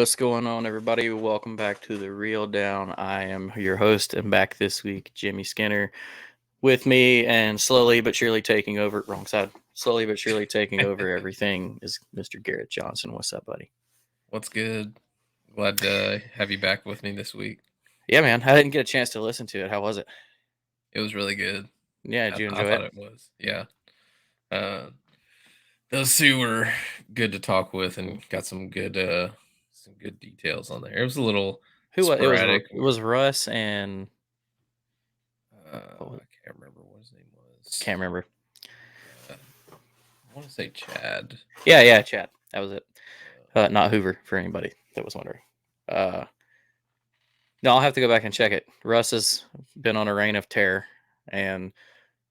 What's going on, everybody? Welcome back to the Reel Down. I am your host, and back this week, Jimmy Skinner, with me, and slowly but surely taking over. Wrong side. Slowly but surely taking over everything is Mr. Garrett Johnson. What's up, buddy? What's good? Glad to have you back with me this week. Yeah, man. I didn't get a chance to listen to it. How was it? It was really good. Yeah, did you I enjoy thought it? it was. Yeah. Uh, those two were good to talk with and got some good details on there. It was a little Who was it? sporadic. It was Russ and I can't remember what his name was. can't remember. I want to say Chad. Yeah, Chad. That was it. Not Hoover for anybody that was wondering. No, I'll have to go back and check it. Russ has been on a reign of terror, and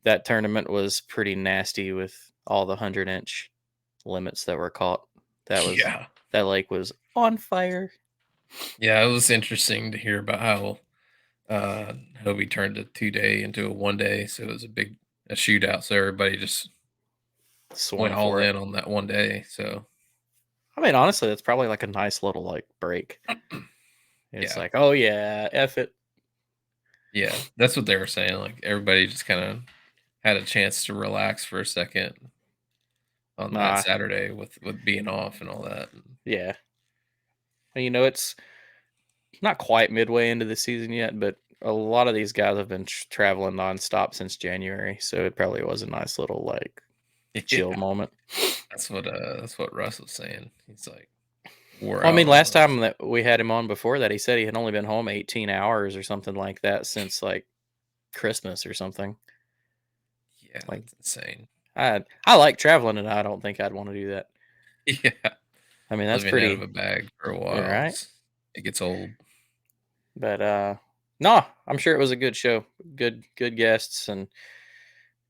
that tournament was pretty nasty with all the 100-inch limits that were caught. That lake was on fire. Yeah, it was interesting to hear about how Hobie turned a 2-day into a 1-day, so it was a shootout. So everybody just Swung went all for it. in on that 1 day. So I mean, honestly, that's probably like a nice little like break. It's yeah, like, oh yeah, F it. yeah, that's what they were saying. Like everybody just kind of had a chance to relax for a second on that Saturday with being off and all that. Yeah. And, it's not quite midway into the season yet, but a lot of these guys have been traveling nonstop since January, so it probably was a nice little like chill moment. That's what Russ was saying. He's like, I mean, last time that we had him on before that, he said he had only been home 18 hours or something like that since like Christmas or something. Yeah, like, that's insane. I like traveling, and I don't think I'd want to do that. Yeah, I mean, that's living pretty out of a bag for a while, right? It gets old. But no, I'm sure it was a good show. Good guests and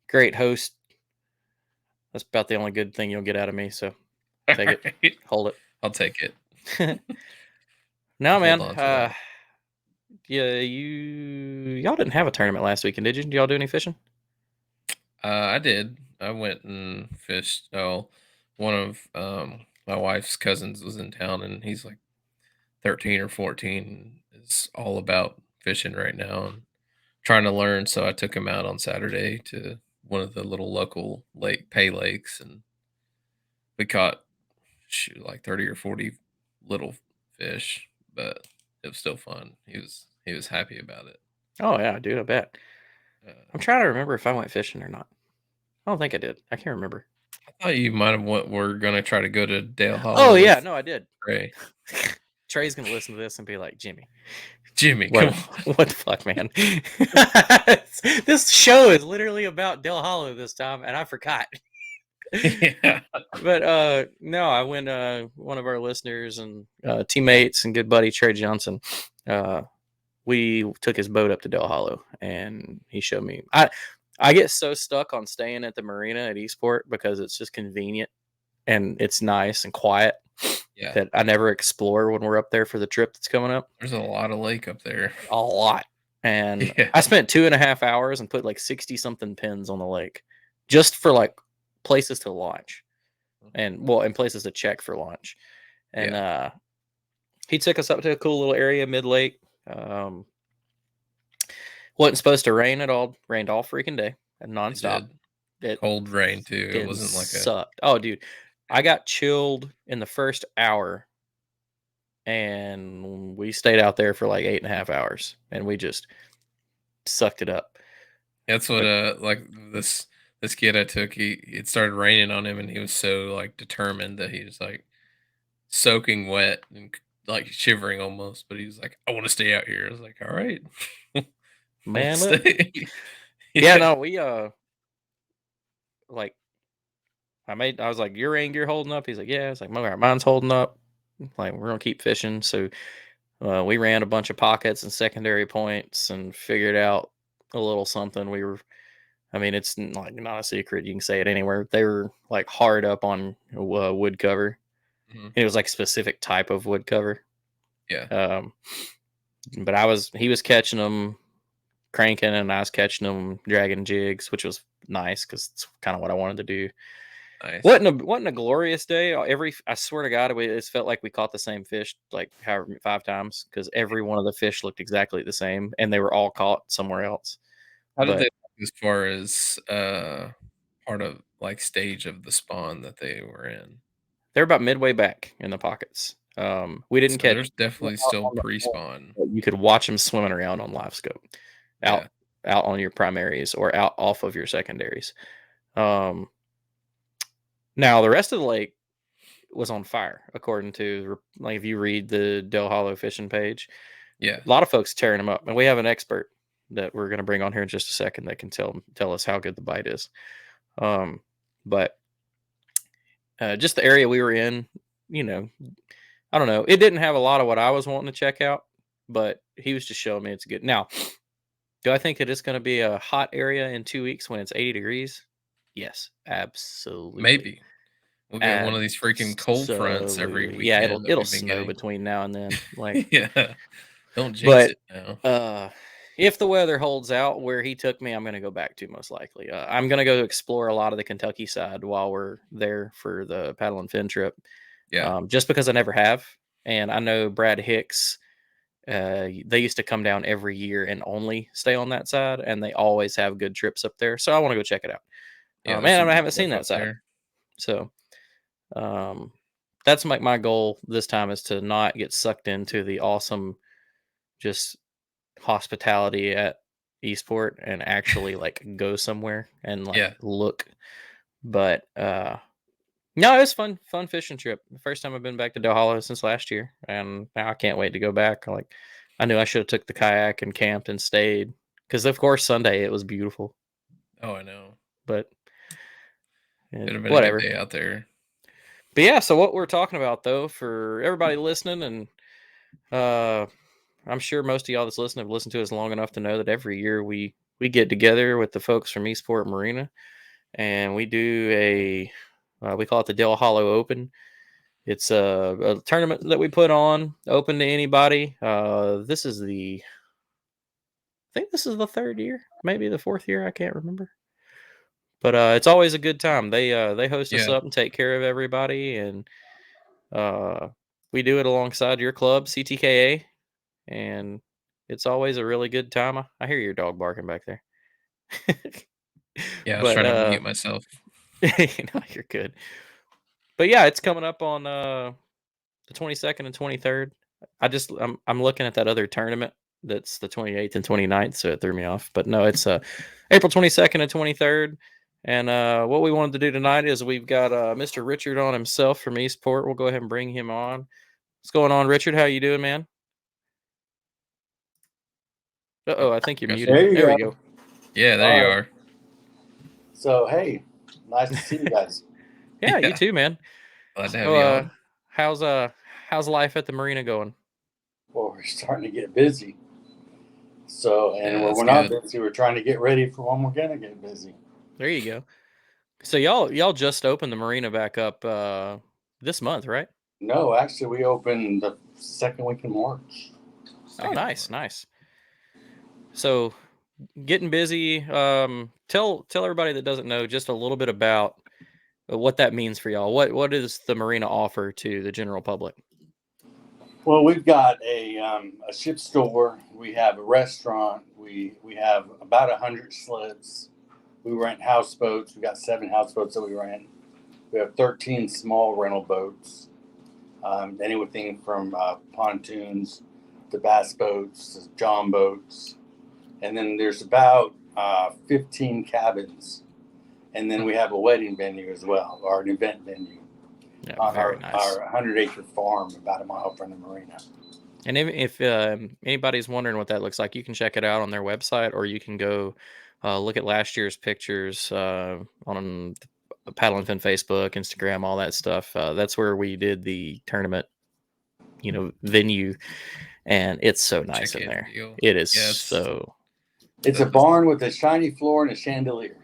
great host. That's about the only good thing you'll get out of me. So take it, hold it. I'll take it. No, man. Yeah, y'all didn't have a tournament last weekend, did you? Did y'all do any fishing? I did. I went and fished. Oh, one of my wife's cousins was in town, and he's like 13 or 14. Is all about fishing right now and trying to learn. So I took him out on Saturday to one of the little local pay lakes, and we caught like 30 or 40 little fish, but it was still fun. He was happy about it. Oh yeah, dude, I bet. I'm trying to remember if I went fishing or not. I don't think I did. I can't remember. I thought you might have we're gonna try to go to Dale Hollow. Oh yeah, no, I did. Trey. Trey's gonna listen to this and be like, Jimmy, come on. What the fuck, man? This show is literally about Dale Hollow this time, and I forgot. Yeah. But no, I went. One of our listeners and teammates and good buddy Trey Johnson. We took his boat up to Dale Hollow, and he showed me. I get so stuck on staying at the marina at East Port because it's just convenient and it's nice and quiet. Yeah. That I never explore when we're up there for the trip that's coming up. There's a lot of lake up there. A lot. And I spent 2.5 hours and put like 60 something pins on the lake just for like places to launch and places to check for launch. And he took us up to a cool little area mid lake. Wasn't supposed to rain at all. Rained all freaking day and nonstop. Cold rain too. It wasn't like sucked. Oh, dude, I got chilled in the first hour, and we stayed out there for like 8.5 hours, and we just sucked it up. That's what like this kid I took. It started raining on him, and he was so like determined that he was like soaking wet and like shivering almost. But he was like, "I want to stay out here." I was like, "All right, man." Yeah, no, we like I was like, "Your rain gear holding up?" He's like, "Yeah." It's like, "Mine's holding up." Like, we're gonna keep fishing. So we ran a bunch of pockets and secondary points and figured out a little something. I mean, it's like not a secret. You can say it anywhere. They were like hard up on wood cover. Mm-hmm. It was like a specific type of wood cover. Yeah. But he was catching them cranking, and I was catching them dragging jigs, which was nice because it's kind of what I wanted to do. Nice. Wasn't a glorious day. I swear to God, it felt like we caught the same fish like 5 times because every one of the fish looked exactly the same, and they were all caught somewhere else. How did they But look as far as, part of, like, stage of the spawn that they were in? they're about midway back in the pockets. We didn't So catch there's definitely out still on the pre-spawn. but you could watch them swimming around on live scope, Yeah. out out on your primaries or out off of your secondaries. Um, Now the rest of the lake was on fire, according to like if you read the Del Hollow fishing page, Yeah. a lot of folks tearing them up, and we have an expert that we're going to bring on here in just a second that can tell us how good the bite is. Um, but just the area we were in, you know, I don't know. It didn't have a lot of what I was wanting to check out, but he was just showing me it's good. Now, do I think it is going to be a hot area in 2 weeks when it's 80 degrees? Yes, absolutely. Maybe. We'll get one of these freaking cold fronts every Absolutely. Yeah, weekend that it'll we've been snow getting. between now and then. Like, Yeah. Don't jinx but it now. if the weather holds out where he took me, I'm going to go back to most likely. I'm going to go explore a lot of the Kentucky side while we're there for the paddle and fin trip, Yeah. just because I never have. And I know Brad Hicks, they used to come down every year and only stay on that side, and they always have good trips up there. So I want to go check it out. Yeah, there's Man, some I good haven't seen stuff that up side. there. So that's my goal this time is to not get sucked into the awesome just hospitality at Eastport and actually like go somewhere and like Yeah. look. But no, it was fun fishing trip. The first time I've been back to Del Hollow since last year, and now I can't wait to go back. Like I knew I should have took the kayak and camped and stayed because of course Sunday it was beautiful, Oh, I know. but It'd have been a good whatever. day out there. But yeah, so what we're talking about though for everybody listening and uh I'm sure most of y'all that's listening have listened to us long enough to know that every year we get together with the folks from East Port Marina and we do we call it the Del Hollow Open. It's a tournament that we put on, open to anybody. I think this is the third year, maybe the fourth year. I can't remember, but it's always a good time. They host us Yeah. up and take care of everybody, and uh, we do it alongside your club, CTKA, and it's always a really good time. I hear your dog barking back there. Yeah, I was But trying to mute myself. you're good. But yeah, it's coming up on the 22nd and 23rd. I'm looking at that other tournament that's the 28th and 29th, so it threw me off. But no, it's April 22nd and 23rd. And what we wanted to do tonight is we've got Mr. Richard on himself from Eastport. We'll go ahead and bring him on. What's going on, Richard? How you doing, man? Oh, I think you're gotcha. muted. There you There we go. go. Yeah, there All you right. are. So, hey, nice to see you guys. Yeah, you Yeah. too, man. Glad to have So, you on. how's life at the marina going? Well, we're starting to get busy. So, and Yeah, when that's we're not good. busy, we're trying to get ready for when we're going to get busy. There you go. So y'all just opened the marina back up this month, right? No, actually, we opened the second week in March. Oh, Second nice, one. nice. So getting busy. Tell everybody that doesn't know just a little bit about what that means for y'all. What does the marina offer to the general public? Well, we've got a ship store. We have a restaurant. We have about 100 slips. We rent houseboats. We got 7 houseboats that we rent. We have 13 small rental boats. Anything from pontoons to bass boats to john boats. And then there's about 15 cabins. And then we have a wedding venue as well, or an event venue Yeah, on very nice. our 100-acre farm about a mile from the marina. And if anybody's wondering what that looks like, you can check it out on their website, or you can go look at last year's pictures on Paddle and Fin Facebook, Instagram, all that stuff. That's where we did the tournament, venue, and it's so nice in Check-in there. deal. It is Yeah, so. It's a barn with a shiny floor and a chandelier.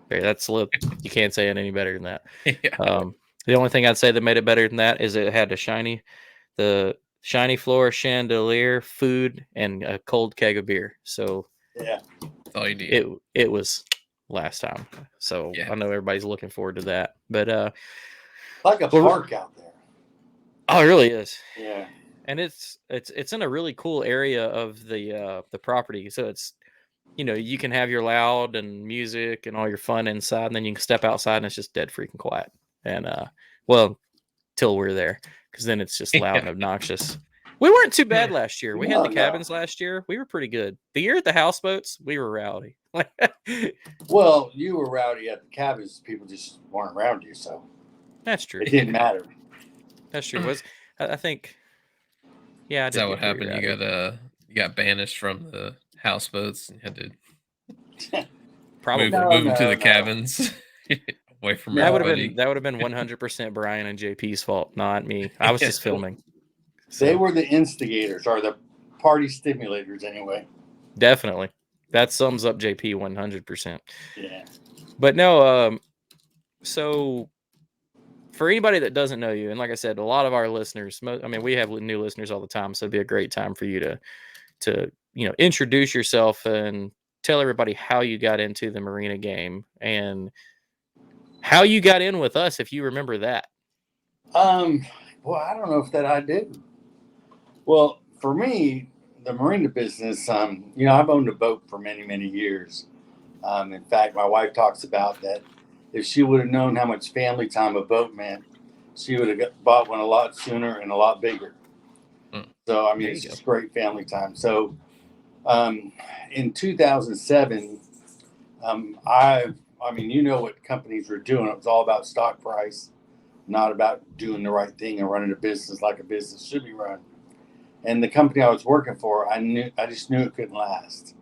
That's you can't say it any better than that. yeah. The only thing I'd say that made it better than that is it had the shiny floor, chandelier, food, and a cold keg of beer. So Yeah. That's all you need. it was last time. So Yeah. I know everybody's looking forward to that. But Like a park out there. Oh, it really is. Yeah. And it's in a really cool area of the property. So it's, you can have your loud and music and all your fun inside, and then you can step outside and it's just dead freaking quiet. And well, till we're there, because then it's just loud and obnoxious. We weren't too bad last year. We had the cabins last year. We were pretty good. The year at the houseboats, we were rowdy. Well, you were rowdy at the cabins. People just weren't around you, so That's true. it didn't matter. That's true. I think, yeah. Is that what happened? You got banished from the houseboats and had to probably move them to the cabins away from everybody. That would have been 100% Brian and JP's fault, not me. I was just filming. So. They were the instigators, or the party stimulators, anyway. Definitely, that sums up JP 100%. Yeah. But no, so for anybody that doesn't know you, and like I said, a lot of our listeners, we have new listeners all the time, so it'd be a great time for you to introduce yourself and tell everybody how you got into the marina game and how you got in with us, if you remember that. Well, I don't know if that I do. Well, for me, the marina business, I've owned a boat for many, many years. In fact, my wife talks about that. If she would have known how much family time a boat meant, she would have bought one a lot sooner and a lot bigger. So, it's just great family time. So, in 2007, you know what companies were doing. It was all about stock price, not about doing the right thing and running a business like a business should be run. And the company I was working for, I just knew it couldn't last.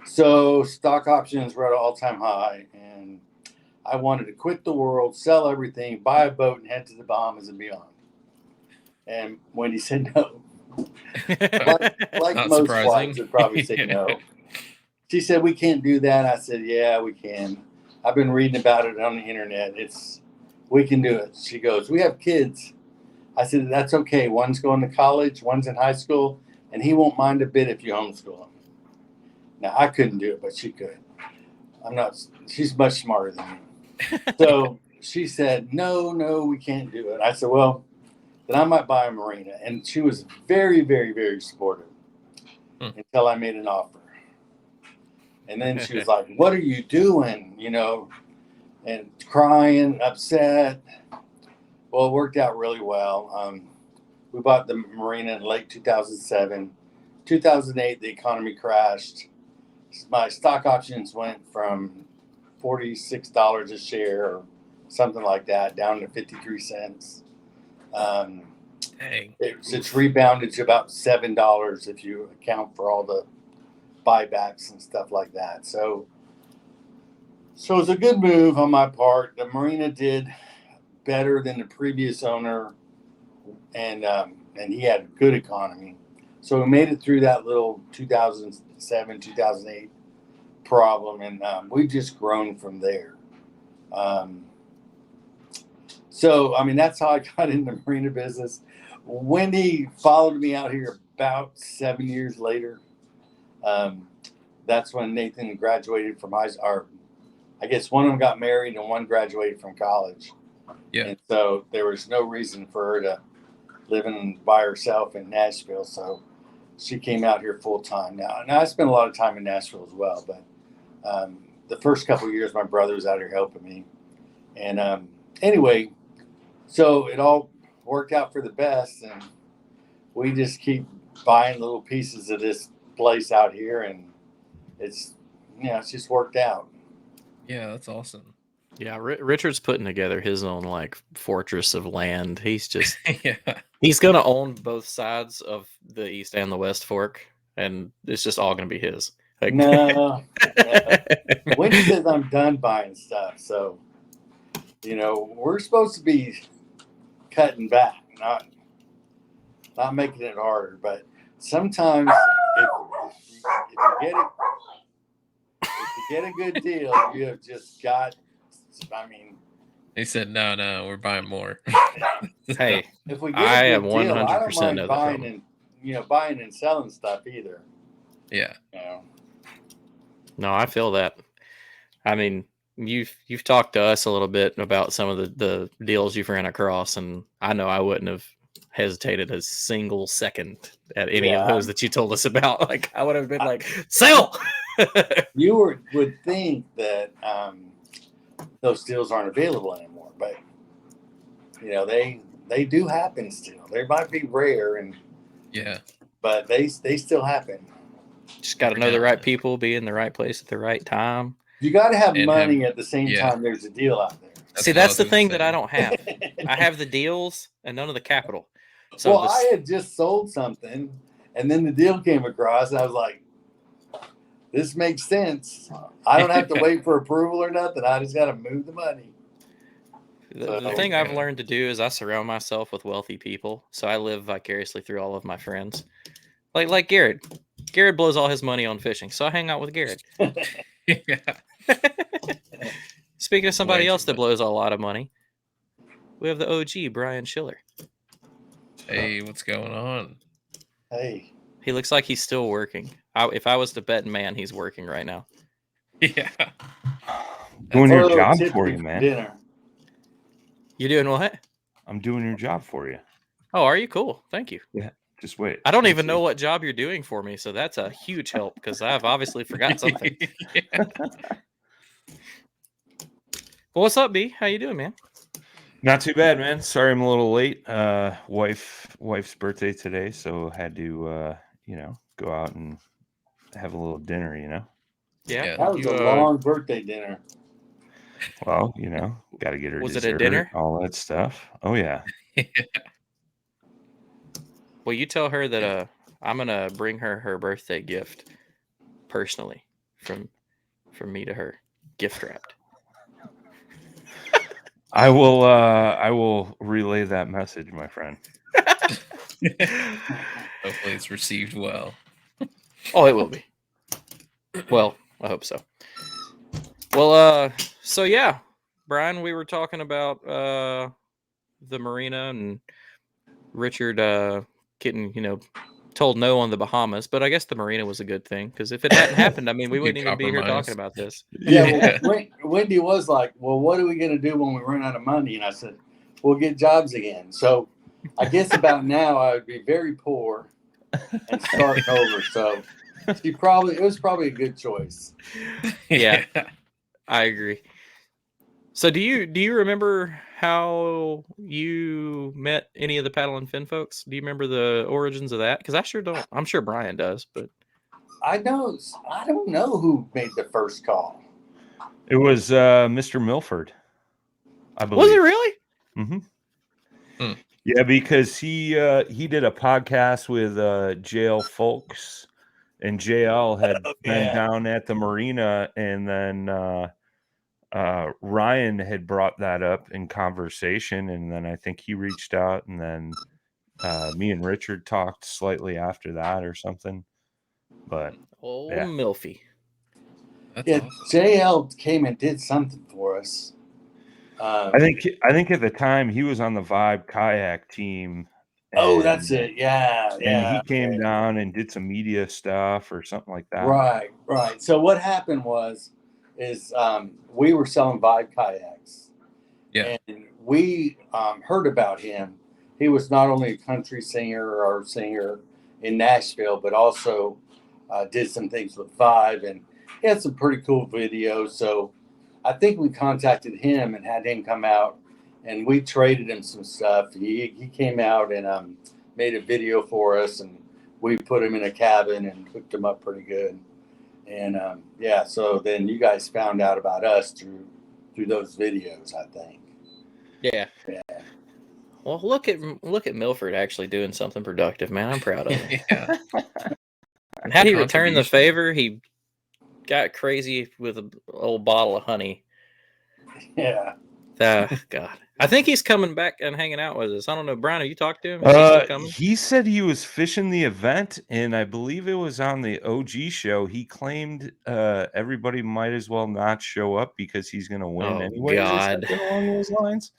So stock options were at an all-time high, and I wanted to quit the world, sell everything, buy a boat, and head to the Bahamas and beyond. And Wendy said no. like most wives would probably say no. She said, "We can't do that." I said, "Yeah, we can. I've been reading about it on the internet. We can do it." She goes, "We have kids." I said, "That's okay. One's going to college, one's in high school, and he won't mind a bit if you homeschool him." Now, I couldn't do it, but she could. She's much smarter than me. So she said, no, we can't do it. I said, well, then I might buy a marina. And she was very, very, very supportive until I made an offer. And then she was like, "What are you doing?" And crying, upset. Well, it worked out really well. We bought the marina in late 2007. 2008, the economy crashed. My stock options went from $46 a share or something like that down to 53 cents. Dang. It's rebounded to about $7 if you account for all the buybacks and stuff like that. So it was a good move on my part. The marina did better than the previous owner, and he had a good economy. So we made it through that little 2007, 2008 problem, and we've just grown from there. So that's how I got in the marina business. Wendy followed me out here about 7 years later. That's when Nathan graduated from high school. I guess one of them got married and one graduated from college. Yeah. And so there was no reason for her to live by herself in Nashville. So she came out here full time now. Now I spent a lot of time in Nashville as well, but the first couple of years my brother was out here helping me. And anyway, so it all worked out for the best, and we just keep buying little pieces of this place out here, and it's just worked out. Yeah, that's awesome. Yeah, Richard's putting together his own fortress of land. He's just yeah. He's gonna own both sides of the East and the West Fork, and it's just all gonna be his. No. Wendy says I'm done buying stuff, so we're supposed to be cutting back, not making it harder. But sometimes if you get a good deal, you have just got. He said, "No, we're buying more." Hey, if we get a good deal, I don't mind buying and selling stuff either. Yeah. No, I feel that. I mean, you've talked to us a little bit about some of the deals you've ran across, and I know I wouldn't have hesitated a single second at any of those that you told us about. Like, I would have been like, sell. You would think that those deals aren't available anymore, but you know they do happen still. They might be rare, but they still happen. Just got to know the right people, be in the right place at the right time. You got to have money at the same time. There's a deal out there. That's the thing that I don't have. I have the deals and none of the capital. So well, I had just sold something, and then the deal came across, and I was like, "This makes sense. I don't have to wait for approval or nothing. I just got to move the money." The thing I've learned to do is I surround myself with wealthy people, so I live vicariously through all of my friends. Like Garrett. Garrett blows all his money on fishing, so I hang out with Garrett. Speaking of somebody else that blows a lot of money, we have the OG, Brian Schiller. Hey, what's going on? Hey. He looks like he's still working. If I was to bet man, he's working right now. Yeah. Doing your job for you, man. Dinner. You're doing what? I'm doing your job for you. Oh, are you? Cool. Thank you. Yeah. Just wait. I don't even know what job you're doing for me, so that's a huge help because I've obviously forgot something. Well, what's up, B? How you doing, man? Not too bad, man. Sorry I'm a little late. Wife's birthday today, so had to go out and have a little dinner, Yeah. That was a long birthday dinner. Well, got to get her dessert, it a dinner? All that stuff. Oh yeah. Well, you tell her that I'm gonna bring her birthday gift personally from me to her, gift wrapped. I will relay that message, my friend. Hopefully it's received well. Oh, it will be. Well, I hope so. Well, so yeah, Brian, we were talking about the marina and Richard getting, told no on the Bahamas, but I guess the marina was a good thing because if it hadn't happened, I mean, we wouldn't even be here talking about this. Yeah. Well, Wendy was like, "Well, what are we going to do when we run out of money?" And I said, "We'll get jobs again." So I guess about now I would be very poor and starting over. So it was probably a good choice. Yeah, I agree. So do you remember how you met any of the Paddle and Fin folks? Do you remember the origins of that? Because I sure don't. I'm sure Brian does, but I don't know who made the first call. It was Mr. Milford, I believe. Was it really? Mm-hmm. Yeah, because he did a podcast with JL Folks, and JL had been down at the marina, and then Ryan had brought that up in conversation, and then I think he reached out, and then me and Richard talked slightly after that or something. But Milfy. That's awesome. JL came and did something for us. I think at the time he was on the Vibe kayak team. That's it. Yeah. And he came down and did some media stuff or something like that. Right. So what happened is we were selling Vibe kayaks. Yeah. And we heard about him. He was not only a country singer or singer in Nashville, but also did some things with Vibe, and he had some pretty cool videos. So I think we contacted him and had him come out, and we traded him some stuff. He came out and made a video for us, and we put him in a cabin and hooked him up pretty good. And so then you guys found out about us through those videos, I think. Yeah. Well, look at Milford actually doing something productive, man. I'm proud of him. Yeah. And how did he return the favor? He got crazy with an old bottle of honey. Yeah. God. I think he's coming back and hanging out with us. I don't know. Brian, have you talked to him? Is he still coming? He said he was fishing the event, and I believe it was on the OG show. He claimed everybody might as well not show up because he's going to win anyway. God. Along those lines.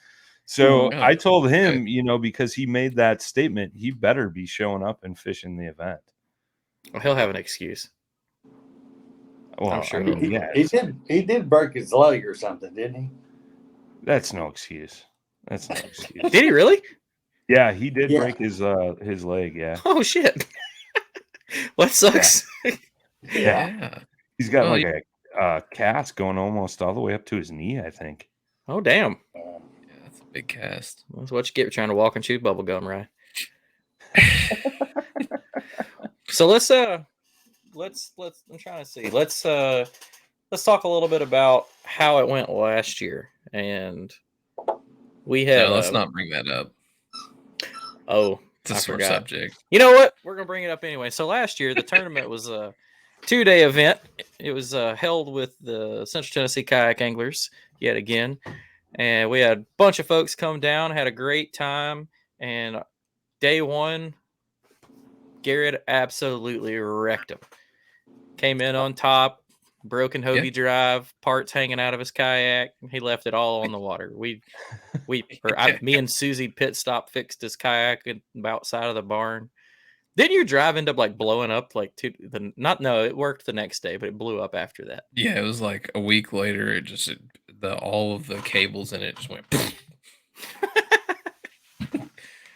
So I told him, because he made that statement, he better be showing up and fishing the event. Well, he'll have an excuse. Well, I'm sure I mean, yeah, He did break his leg or something, didn't he? that's no excuse. That's no excuse. Did he really? Yeah, he did Yeah. break his leg. Yeah, Oh shit! What sucks? Yeah. he's got Well, like a cast going almost all the way up to his knee, I think. Oh damn! yeah, that's a big cast. That's what you get for trying to walk and chew bubble gum, right? So let's I'm trying to see. Let's talk a little bit about how it went last year. And we had No, let's not bring that up. Oh, It's a I sore forgot. subject. You know what? We're gonna bring it up anyway. So last year the tournament was a 2-day event. It was held with the Central Tennessee Kayak Anglers yet again, and we had a bunch of folks come down, had a great time. And day one, Garrett absolutely wrecked him. Came in on top, broken Hobie drive, parts hanging out of his kayak. He left it all on the water. Me and Susie pit stop fixed his kayak outside of the barn. Didn't your drive end up like blowing up like it worked the next day, but it blew up after that. Yeah, it was like a week later. All of the cables in it just went.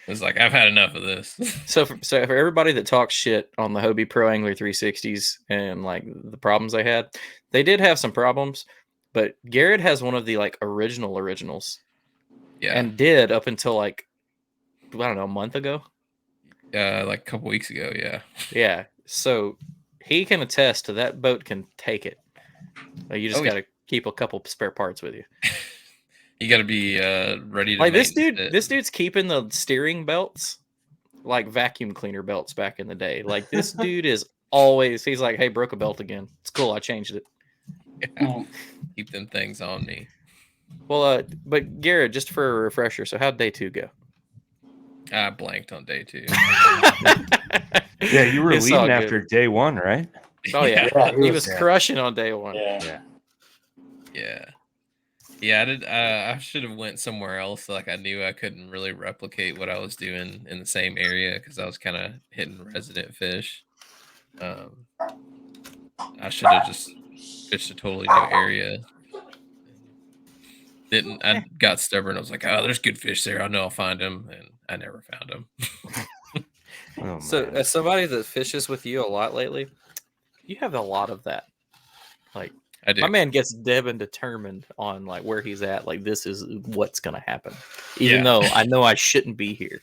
It was like, I've had enough of this. So for everybody that talks shit on the Hobie Pro Angler 360s and like the problems they had, they did have some problems, but Garrett has one of the like originals. Yeah. And did up until like, I don't know, a month ago. Like a couple weeks ago, yeah. Yeah. So he can attest to that boat can take it. You just got to keep a couple spare parts with you. You got to be ready to like this dude's keeping the steering belts like vacuum cleaner belts back in the day. Like this dude is always, he's like, hey, broke a belt again. It's cool. I changed it. Yeah. Keep them things on me. Well, but Garrett, just for a refresher, so how'd day 2 go? I blanked on day 2. Yeah, you were It's leading all after good. day 1, right? Oh yeah, he was crushing on day 1. Yeah, I did. I should have went somewhere else. Like I knew I couldn't really replicate what I was doing in the same area because I was kind of hitting resident fish. I should have just fished a totally new area. I got stubborn. I was like, oh, there's good fish there. I know I'll find them, and I never found them. Oh, So man. as somebody that fishes with you a lot lately, you have a lot of that. Like I do. My man gets dead and determined on like where he's at. Like this is what's gonna happen, even though I know I shouldn't be here.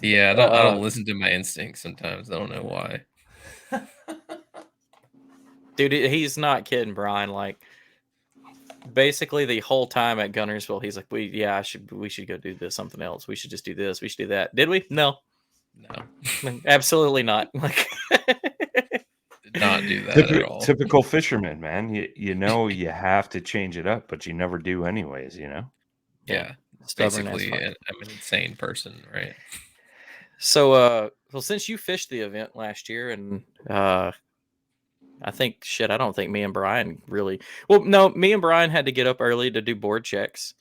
Yeah, I don't listen to my instincts sometimes. I don't know why. Dude, he's not kidding, Brian. Like basically the whole time at Gunnersville, he's like, we should go do this, something else. We should just do this. We should do that. Did we? No, absolutely not. Like, did not do that at all. Typical fisherman, man. You know you have to change it up, but you never do anyways. You know. Yeah, basically, I'm an insane person, right? So, well, since you fished the event last year, and I think I don't think me and Brian really. Well, no, me and Brian had to get up early to do board checks.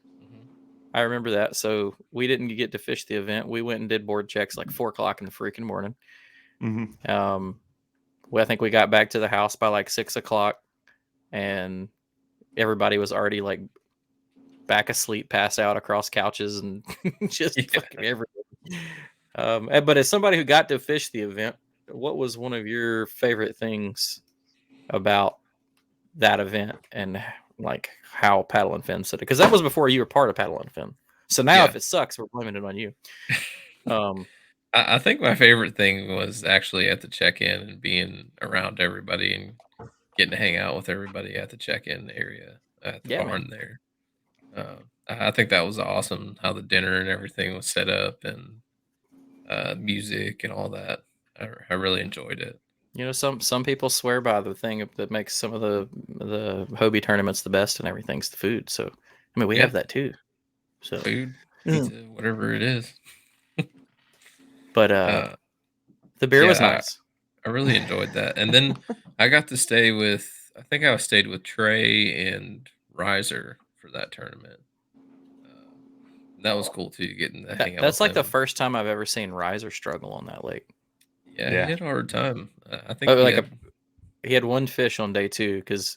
Mm-hmm. I remember that. So we didn't get to fish the event. We went and did board checks like 4:00 in the freaking morning. Mm-hmm. I think we got back to the house by like 6:00, and everybody was already like back asleep, passed out across couches, and just fucking everything. But as somebody who got to fish the event, what was one of your favorite things about that event and like how Paddle and Fin said it? Because that was before you were part of Paddle and Fin. So now if it sucks, we're blaming it on you. I think my favorite thing was actually at the check-in and being around everybody and getting to hang out with everybody at the check-in area at the barn there. I think that was awesome how the dinner and everything was set up and music and all that. I really enjoyed it. You know, some people swear by the thing that makes some of the Hobie tournaments the best and everything's the food. So, I mean, we have that too. So food, pizza, whatever it is. But the beer was nice. I really enjoyed that. And then I got to stay with, I think I stayed with Trey and Riser for that tournament. That was cool too, getting to hang out. That's like the first time I've ever seen Riser struggle on that lake. Yeah, he had a hard time. I think he had one fish on day 2 because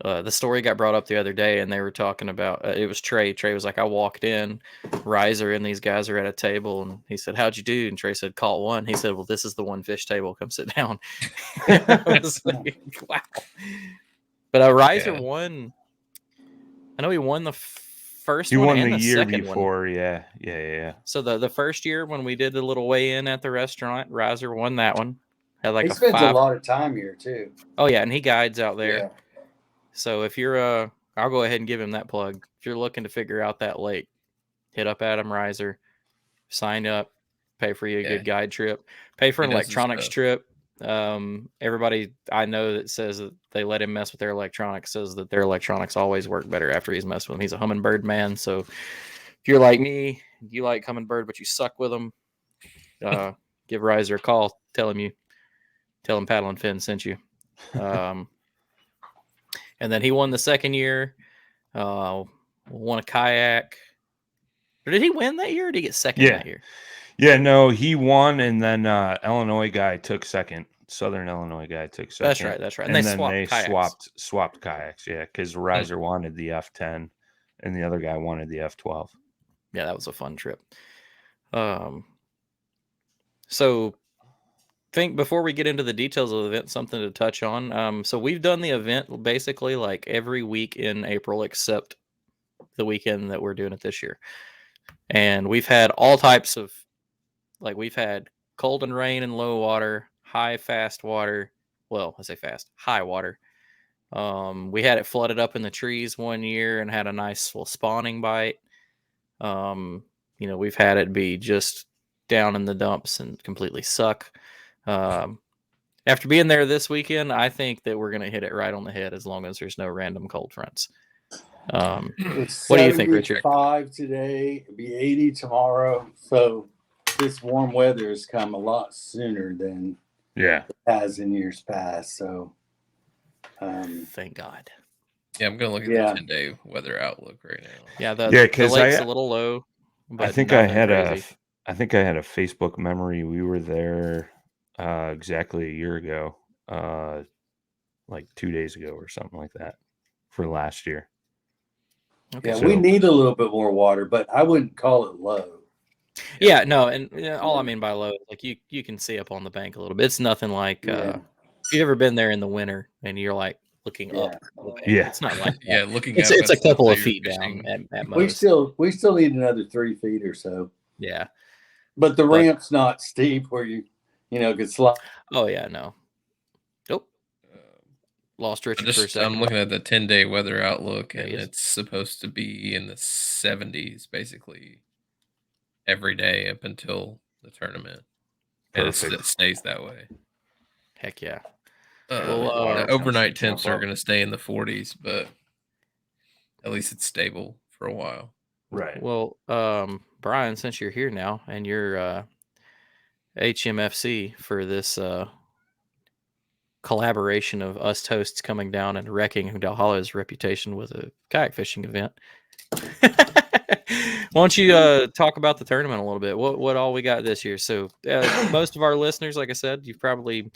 the story got brought up the other day, and they were talking about it was Trey. Trey was like, I walked in, Riser and these guys are at a table, and he said, "How'd you do?" And Trey said, "Caught one." He said, "Well, this is the one fish table. Come sit down." I was like, wow. But Riser won. I know he won the first He one won and the the year second before. one. Yeah. So the first year when we did the little weigh-in at the restaurant, Riser won that one. Had like he spends a lot of time here too. Oh yeah, and he guides out there. Yeah. So if you're I'll go ahead and give him that plug. If you're looking to figure out that lake, hit up Adam Riser, sign up, pay for you a good guide trip, pay for an electronics trip. Everybody I know that says that they let him mess with their electronics says that their electronics always work better after he's messed with them. He's a hummingbird man. So if you're like me, you like hummingbird, but you suck with them, give Riser a call. Tell him Paddle and Finn sent you. And then he won the second year, won a kayak. Or did he win that year, or did he get second that year? Yeah, no, he won, and then Illinois guy took second. Southern Illinois guy took second. That's right. And then they swapped kayaks, because Riser wanted the F10, and the other guy wanted the F12. Yeah, that was a fun trip. So think before we get into the details of the event, something to touch on. So we've done the event basically like every week in April except the weekend that we're doing it this year. And we've had all types of, like, we've had cold and rain and low water, high, fast water. Well, I say fast, high water. We had it flooded up in the trees one year and had a nice little spawning bite. We've had it be just down in the dumps and completely suck. After being there this weekend, I think that we're going to hit it right on the head as long as there's no random cold fronts. It's what do you think, Richard? 75 today, it'll be 80 tomorrow. So this warm weather has come a lot sooner than it has in years past. So thank God. Yeah, I'm gonna look at the 10-day weather outlook right now. Yeah, the lake's a little low. But I think I had a Facebook memory. We were there exactly a year ago, like 2 days ago or something like that, for last year. Okay. Yeah, we need a little bit more water, but I wouldn't call it low. Yeah, no, and all I mean by low, like you can see up on the bank a little bit. It's nothing like if you've ever been there in the winter and you're like looking up. It's not like that. Looking. It's a couple of feet down at most. We still need another 3 feet or so. Yeah, but the ramp's not steep where you could slide. Oh yeah, no. Nope. Lost Richard for a second. I'm looking at the 10-day weather outlook, and it's supposed to be in the 70s basically every day up until the tournament. Perfect. And it stays that way. Heck yeah. The overnight temps are going to stay in the 40s, but at least it's stable for a while. Right. Well, Brian, since you're here now and you're HMFC for this collaboration of us hosts coming down and wrecking Dalhala's reputation with a kayak fishing event, why don't you talk about the tournament a little bit? What all we got this year? So most of our listeners, like I said, you've probably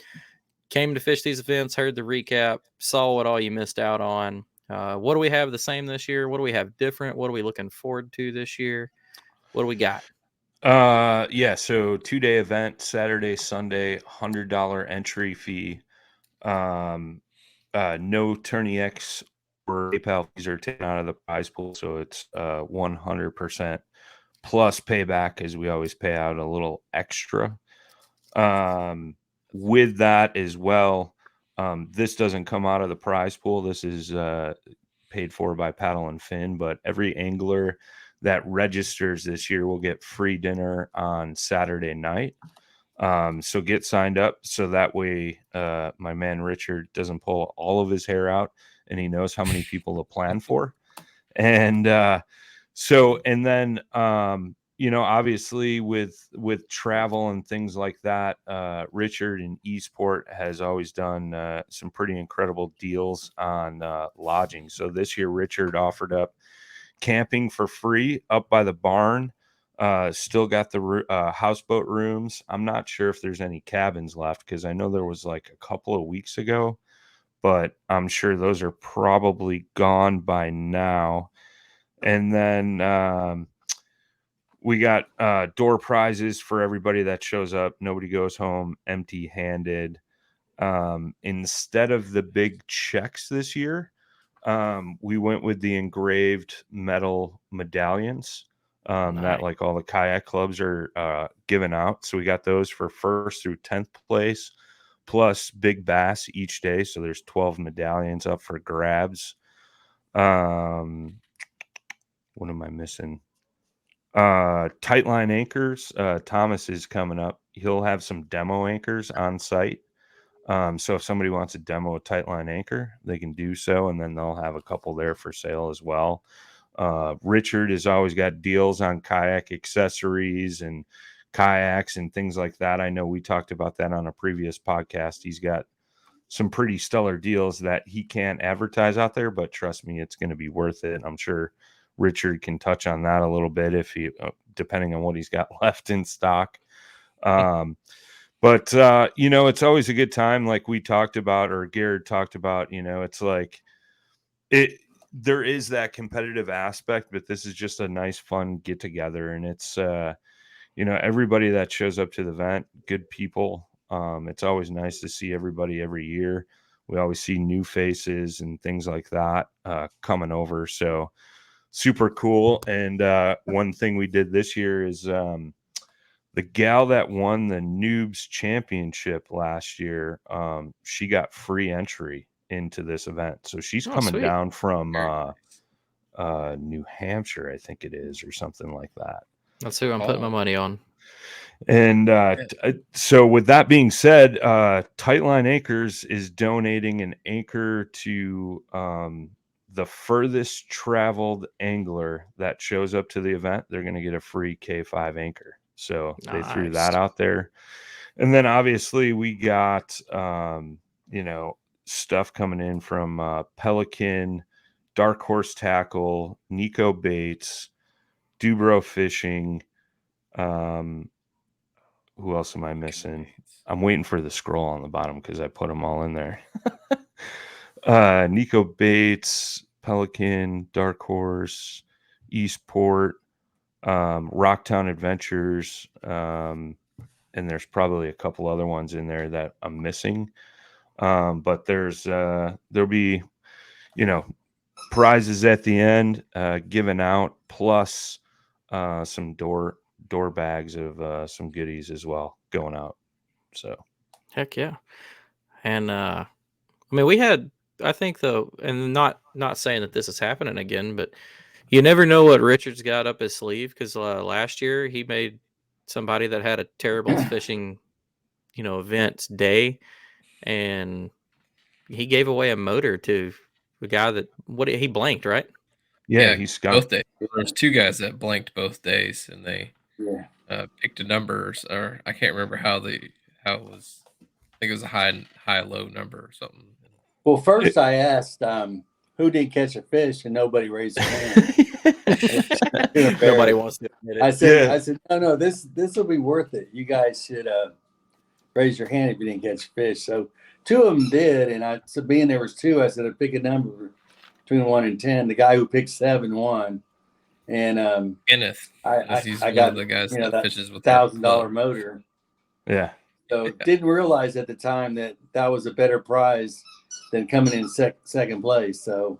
came to fish these events, heard the recap, saw what all you missed out on. What do we have the same this year? What do we have different? What are we looking forward to this year? What do we got? So 2-day event, Saturday, Sunday, $100 entry fee. No tourney X or PayPal fees are taken out of the prize pool, so it's 100% plus payback, as we always pay out a little extra. With that as well, this doesn't come out of the prize pool. This is paid for by Paddle and Fin, but every angler that registers this year will get free dinner on Saturday night. So get signed up so that way my man Richard doesn't pull all of his hair out and he knows how many people to plan for. And then obviously with travel and things like that, Richard in East Port has always done some pretty incredible deals on lodging. So this year Richard offered up camping for free up by the barn. Still got the houseboat rooms. I'm not sure if there's any cabins left because I know there was like a couple of weeks ago but I'm sure those are probably gone by now. And then we got door prizes for everybody that shows up. Nobody goes home empty-handed. Instead of the big checks this year, we went with the engraved metal medallions that like all the kayak clubs are giving out. So we got those for 1st through 10th place, plus big bass each day. So there's 12 medallions up for grabs. What am I missing? Tightline anchors. Thomas is coming up. He'll have some demo anchors on site. So if somebody wants to demo a tightline anchor, they can do so, and then they'll have a couple there for sale as well. Richard has always got deals on kayak accessories and kayaks and things like that. I know we talked about that on a previous podcast. He's got some pretty stellar deals that he can't advertise out there, but trust me, it's going to be worth it. I'm sure Richard can touch on that a little bit if he, depending on what he's got left in stock. But it's always a good time, like we talked about, or Garrett talked about. It's like there is that competitive aspect, but this is just a nice, fun get together, and it's everybody that shows up to the event, good people. It's always nice to see everybody every year. We always see new faces and things like that coming over, so super cool. And one thing we did this year is the gal that won the Noobs Championship last year, she got free entry into this event. So she's coming down from New Hampshire, I think it is, or something like that. That's who I'm putting my money on. And so with that being said, Tightline Anchors is donating an anchor to the furthest traveled angler that shows up to the event. They're going to get a free K5 anchor. So they threw that out there. And then obviously we got, stuff coming in from Pelican, Dark Horse Tackle, Nico Baits, Dubro Fishing. Who else am I missing? I'm waiting for the scroll on the bottom because I put them all in there. Nico Baits, Pelican, Dark Horse, East Port, Rocktown Adventures, and there's probably a couple other ones in there that I'm missing. But there'll be, prizes at the end given out, plus some door bags of some goodies as well going out. So heck yeah. And we had, I think though, and not saying that this is happening again, but you never know what Richard's got up his sleeve, because last year he made somebody that had a terrible fishing event day, and he gave away a motor to the guy that he blanked, right? Yeah, he skunked both days. There's 2 guys that blanked both days, and they picked a number, or I can't remember how it was. I think it was a high low number or something. Well, first I asked who did catch a fish, and nobody raised their hand. Nobody wants to admit it. I said, no, this will be worth it. You guys should raise your hand if you didn't catch a fish. So 2 of them did, and being there was 2, I said I'd pick a number between 1 and 10. The guy who picked 7 won, and Kenneth. I got the guys that fishes with $1,000 motor. Yeah. So didn't realize at the time that was a better prize than coming in second place. So,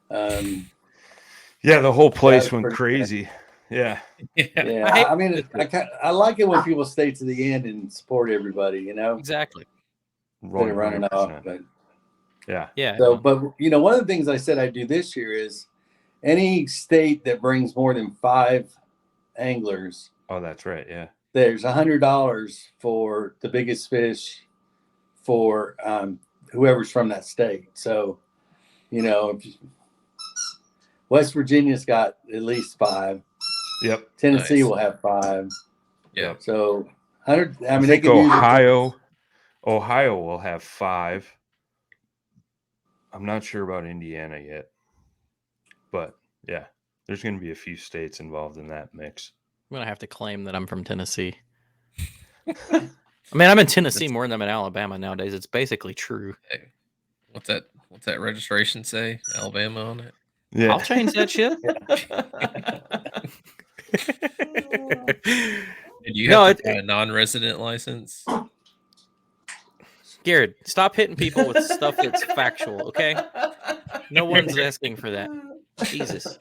the whole place went crazy. Yeah. I like it when people stay to the end and support everybody. Exactly. Instead of running off, but yeah. So, but one of the things I said I do this year is any state that brings more than 5 anglers. Oh, that's right. Yeah. There's $100 for the biggest fish for whoever's from that state. So, West Virginia's got at least 5. Yep. Tennessee will have 5. Yeah. So 100. I mean, they can Ohio will have 5. I'm not sure about Indiana yet, but yeah, there's going to be a few states involved in that mix. I'm going to have to claim that I'm from Tennessee. I'm in Tennessee more than I'm in Alabama nowadays. It's basically true. Hey, What's that registration say? Alabama on it. Yeah. I'll change that shit. Did you No, have to buy a non-resident license? Garrett, stop hitting people with stuff that's factual, okay? No one's asking for that. Jesus.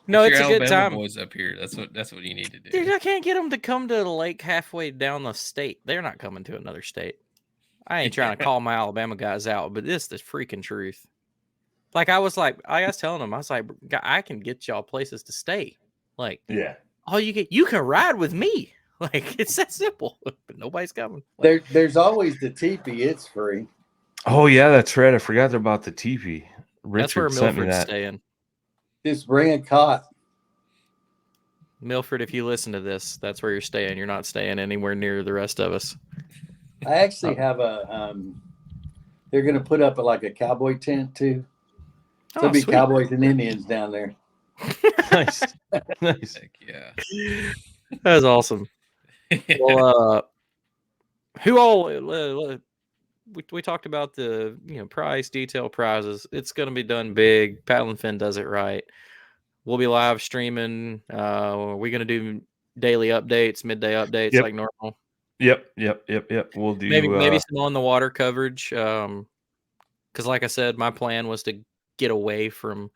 No, Get it's your a good Alabama time. boys up here. That's what you need to do. Dude, I can't get them to come to the lake halfway down the state. They're not coming to another state. I ain't trying to call my Alabama guys out, but this is the freaking truth. Like I was telling them, I was like, I can get y'all places to stay. Like, Yeah. all you can ride with me. Like, it's that simple. But nobody's coming. Like, There's always the teepee. It's free. Oh yeah, that's right. I forgot about the teepee. that's where Richard sent me Milford's that. staying. Just bring a cot. Milford, if you listen to this, that's where you're staying. You're not staying anywhere near the rest of us. I actually have a. They're going to put up like a cowboy tent too. So there'll be sweet. cowboys and Indians down there. Nice. Nice. Heck yeah. That was awesome. Well, who all we talked about the price, detail, prizes. It's going to be done big. Paddle and Fin does it right. We'll be live streaming. We're going to do daily updates, midday updates like normal. Yep. We'll do Maybe some on the water coverage. Because like I said, my plan was to get away from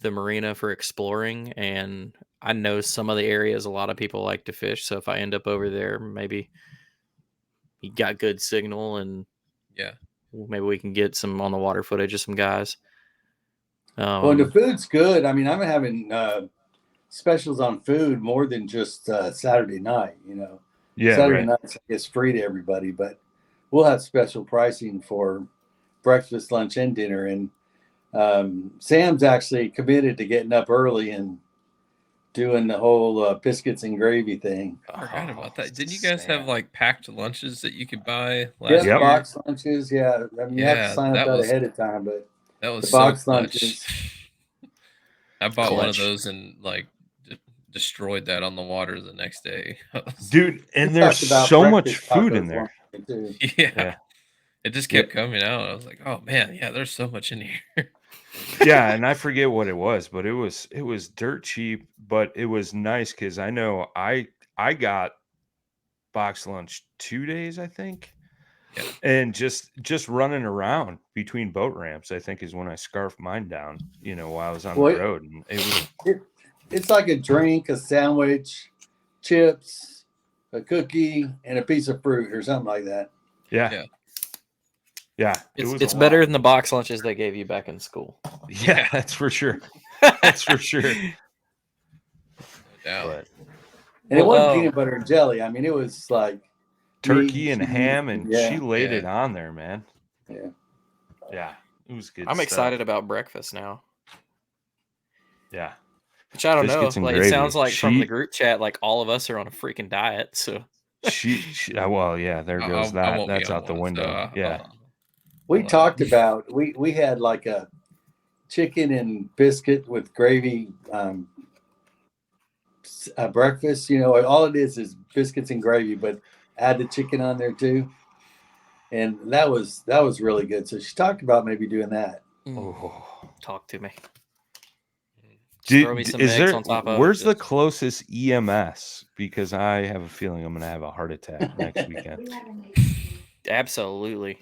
the marina for exploring, and I know some of the areas a lot of people like to fish. So if I end up over there, maybe you got good signal, and maybe we can get some on the water footage of some guys. Well, the food's good. I mean, I'm having specials on food more than just Saturday night. Yeah, Saturday night is free to everybody, but we'll have special pricing for breakfast, lunch, and dinner. And Sam's actually committed to getting up early and doing the whole biscuits and gravy thing. I forgot about that. Didn't you guys have like packed lunches that you could buy last year? Box lunches. Yeah. I mean, you have to sign up that ahead of time, but that was the box lunches. I bought one of those and like destroyed that on the water the next day. Dude, and there's so much food in there. Yeah. It just kept coming out. I was like, oh man, yeah, there's so much in here. Yeah, and I forget what it was, but it was dirt cheap, but it was nice because I know I got box lunch 2 days, I think. Yeah. And just running around between boat ramps, I think, is when I scarfed mine down, while I was on the road. And it's like a drink, a sandwich, chips, a cookie, and a piece of fruit or something like that. Yeah. It's better than the box lunches they gave you back in school. Yeah, that's for sure. That's for sure. No. And it wasn't peanut butter and jelly. I mean, it was like turkey and ham, and she laid it on there, man. Yeah, it was good. I'm excited about breakfast now. Yeah, which I don't know. Like it sounds like from the group chat, like all of us are on a freaking diet. So she well, yeah, there goes that. That's out the window. Yeah. We talked about we had like a chicken and biscuit with gravy breakfast. All it is biscuits and gravy, but add the chicken on there too, and that was really good. So she talked about maybe doing that. Oh, talk to me. Throw me some eggs on top of where's the closest EMS? Because I have a feeling I'm going to have a heart attack next weekend. Absolutely.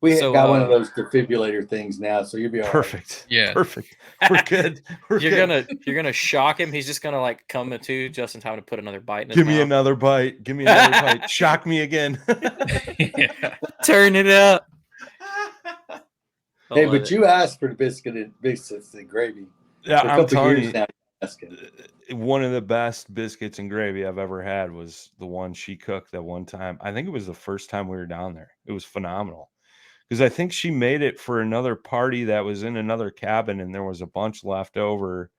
We got one of those defibrillator things now, so you'll be all perfect. Right. Yeah, perfect. We're good. You're gonna shock him. He's just gonna like come to just in time to put another bite in his mouth. Give me another bite. Shock me again. Turn it up. Hey, but you asked for the biscuits and gravy. Yeah, I'm telling you. One of the best biscuits and gravy I've ever had was the one she cooked that one time. I think it was the first time we were down there. It was phenomenal. Because I think she made it for another party that was in another cabin, and there was a bunch left over,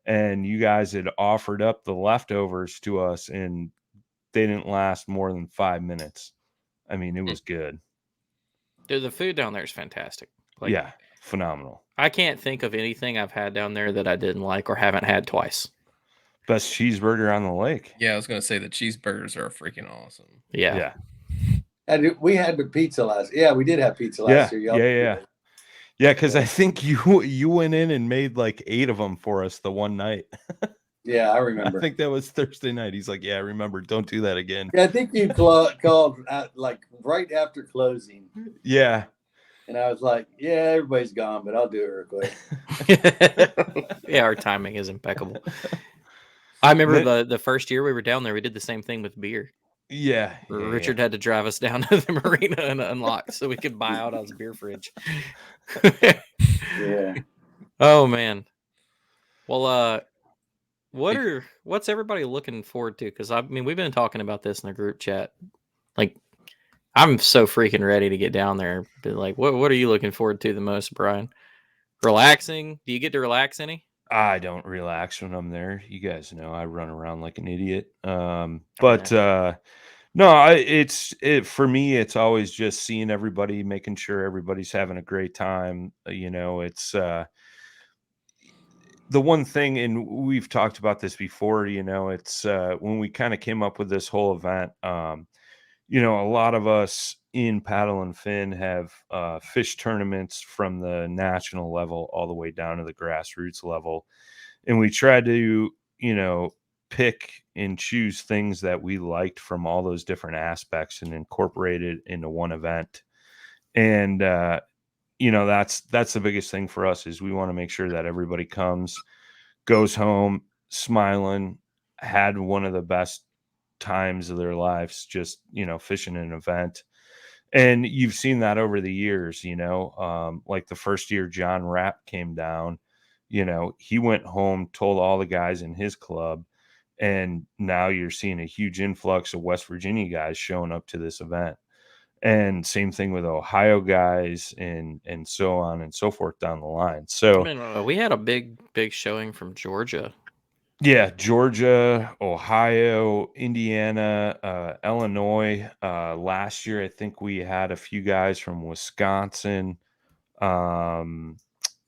and you guys had offered up the leftovers to us, and they didn't last more than 5 minutes. I mean, it was good. Dude, the food down there is fantastic. Like, yeah, phenomenal. I can't think of anything I've had down there that I didn't like or haven't had twice. Best cheeseburger on the lake. Yeah, I was going to say the cheeseburgers are freaking awesome. Yeah. We had the pizza last. Yeah, we did have pizza last year. Yeah, because I think you went in and made like 8 of them for us the one night. Yeah, I remember. I think that was Thursday night. He's like, "Yeah, remember, don't do that again." Yeah, I think you called like right after closing. Yeah. And I was like, "Yeah, everybody's gone, but I'll do it real quick." Yeah, our timing is impeccable. I remember the first year we were down there, we did the same thing with beer. Yeah. Richard had to drive us down to the marina and unlock so we could buy out his beer fridge. Yeah. Oh man. Well, what's everybody looking forward to? Because I mean, we've been talking about this in the group chat. Like, I'm so freaking ready to get down there. But like, what are you looking forward to the most, Brian? Relaxing? Do you get to relax any? I don't relax when I'm there. You guys know I run around like an idiot. No, for me, it's always just seeing everybody, making sure everybody's having a great time. It's the one thing, and we've talked about this before, it's when we kind of came up with this whole event, a lot of us in paddle and fin have fish tournaments from the national level all the way down to the grassroots level. And we try to, pick and choose things that we liked from all those different aspects and incorporate it into one event. And, that's the biggest thing for us is we want to make sure that everybody goes home smiling, had one of the best times of their lives, just, fishing an event. And you've seen that over the years, like the first year John Rapp came down, he went home, told all the guys in his club, and now you're seeing a huge influx of West Virginia guys showing up to this event. And same thing with Ohio guys and so on and so forth down the line. So I mean, we had a big showing from Georgia. Yeah, Georgia, Ohio, Indiana, Illinois. Last year, I think we had a few guys from Wisconsin. There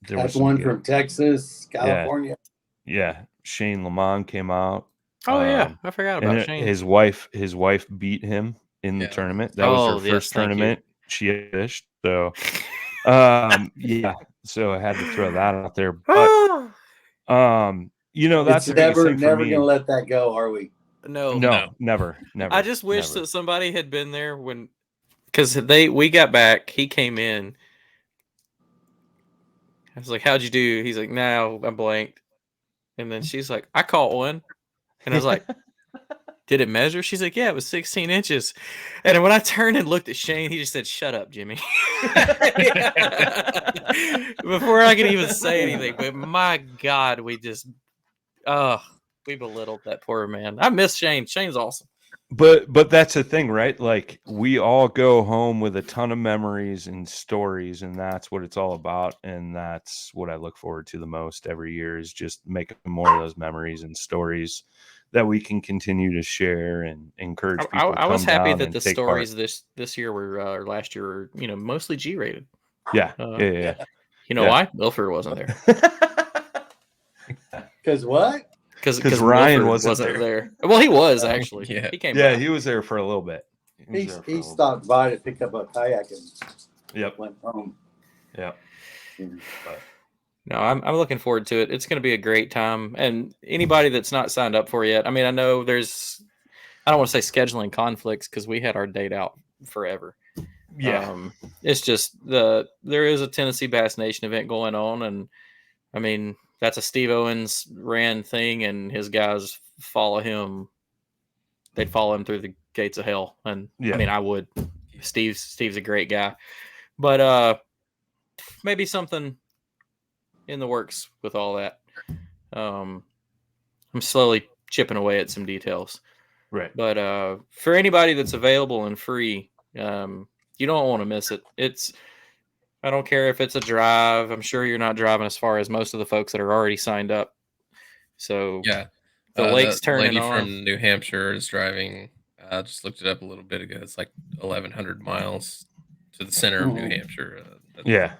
was one from Texas, California. Yeah, Shane Lamont came out. Oh yeah, I forgot about Shane. His wife beat him in the tournament. That was her first tournament she fished. So, yeah. So I had to throw that out there. But, that's never gonna let that go, are we? No, never. I just wish that somebody had been there because we got back. He came in. I was like, "How'd you do?" He's like, "No, I blanked." And then she's like, "I caught one," and I was like, "Did it measure?" She's like, "Yeah, it was 16 inches." And when I turned and looked at Shane, he just said, "Shut up, Jimmy." Before I could even say anything, but my God, we belittled that poor man. I miss Shane. Shane's awesome. But that's the thing, right? Like, we all go home with a ton of memories and stories, and that's what it's all about. And that's what I look forward to the most every year is just making more of those memories and stories that we can continue to share and encourage people. I was happy that the stories this year were or last year were mostly G-rated. Yeah. You know why? Milford wasn't there. Because what? Because Ryan wasn't there. Well, he was actually. Yeah, he came. Yeah, he was there for a little bit. He stopped by to pick up a kayak and went home. Yeah. But no, I'm looking forward to it. It's going to be a great time. And anybody that's not signed up for yet, I mean, I know I don't want to say scheduling conflicts because we had our date out forever. Yeah. It's just there is a Tennessee Bass Nation event going on, and I mean that's a Steve Owens ran thing, and his guys follow him. They'd follow him through the gates of hell, and I mean I would. Steve's a great guy, but maybe something in the works with all that. I'm slowly chipping away at some details, right? But for anybody that's available and free, you don't want to miss it. I don't care if it's a drive. I'm sure you're not driving as far as most of the folks that are already signed up. So yeah, the lake's turning on. The lady from New Hampshire is driving. I just looked it up a little bit ago. It's like 1,100 miles to the center of New Hampshire. Yeah,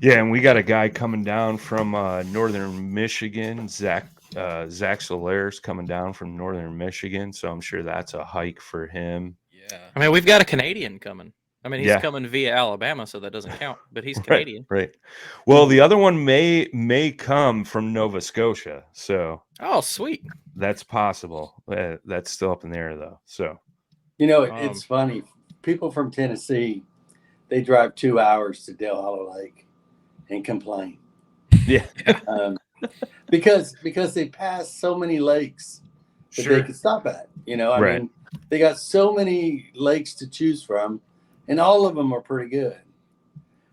and we got a guy coming down from northern Michigan. Zach Solaire's coming down from northern Michigan, so I'm sure that's a hike for him. Yeah. I mean, we've got a Canadian coming. I mean, he's Yeah. coming via Alabama, so that doesn't count. But he's Right, Canadian. right. Well, the other one may come from Nova Scotia, so Oh, sweet. that's possible. That's still up in the air, though. So, You know, it's funny. People from Tennessee, they drive 2 hours to Del Hollow Lake and complain. yeah, because they pass so many lakes that they can stop at. You know, I Right. mean, they got so many lakes to choose from, and all of them are pretty good.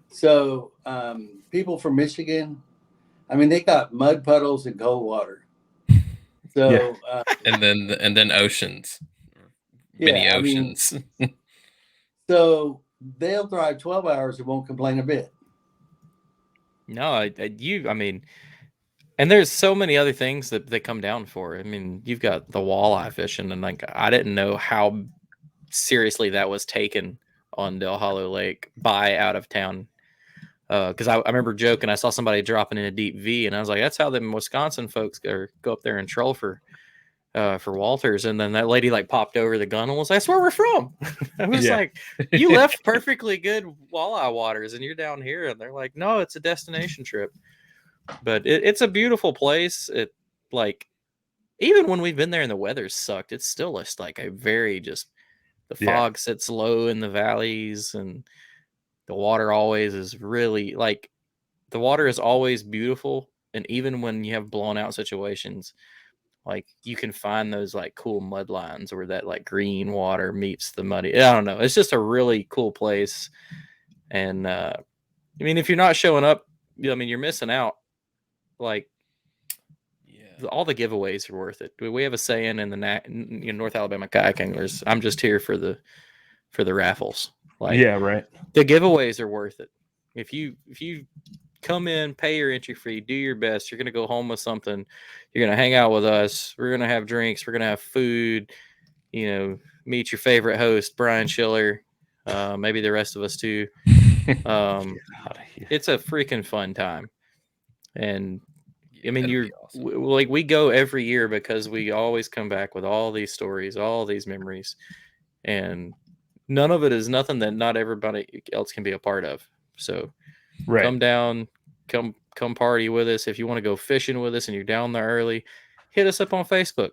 So people from Michigan, I mean, they got mud puddles and cold water. So and then oceans, mini yeah, I mean, oceans. so they'll drive 12 hours and won't complain a bit. No, I mean, and there's so many other things that they come down for. I mean, you've got the walleye fishing, and like I didn't know how seriously that was taken on Del Hollow Lake by out of town. Because I remember joking, I saw somebody dropping in a deep V, and I was like, "That's how them Wisconsin folks go up there and troll for Walters." And then that lady like popped over the gun and was like, "That's where we're from." I was like, "You left perfectly good walleye waters, and you're down here." And they're like, "No, it's a destination trip." But it's a beautiful place. It like even when we've been there and the weather's sucked, it's still just like a very just the fog sits low in the valleys, and the water always is really like the water is always beautiful. And even when you have blown out situations, like you can find those like cool mud lines where that like green water meets the muddy. I don't know. It's just a really cool place. And I mean, if you're not showing up, I mean, you're missing out. Like, all the giveaways are worth it. We have a saying in the North Alabama kayak anglers. I'm just here for the raffles. Like, yeah, right. The giveaways are worth it. If you come in, pay your entry fee, do your best, you're gonna go home with something. You're gonna hang out with us. We're gonna have drinks. We're gonna have food. You know, meet your favorite host, Brian Schiller. Maybe the rest of us too. It's a freaking fun time. And I mean, awesome. We go every year because we always come back with all these stories, all these memories, and none of it is nothing that not everybody else can be a part of. So come down, come party with us. If you want to go fishing with us and you're down there early, hit us up on Facebook.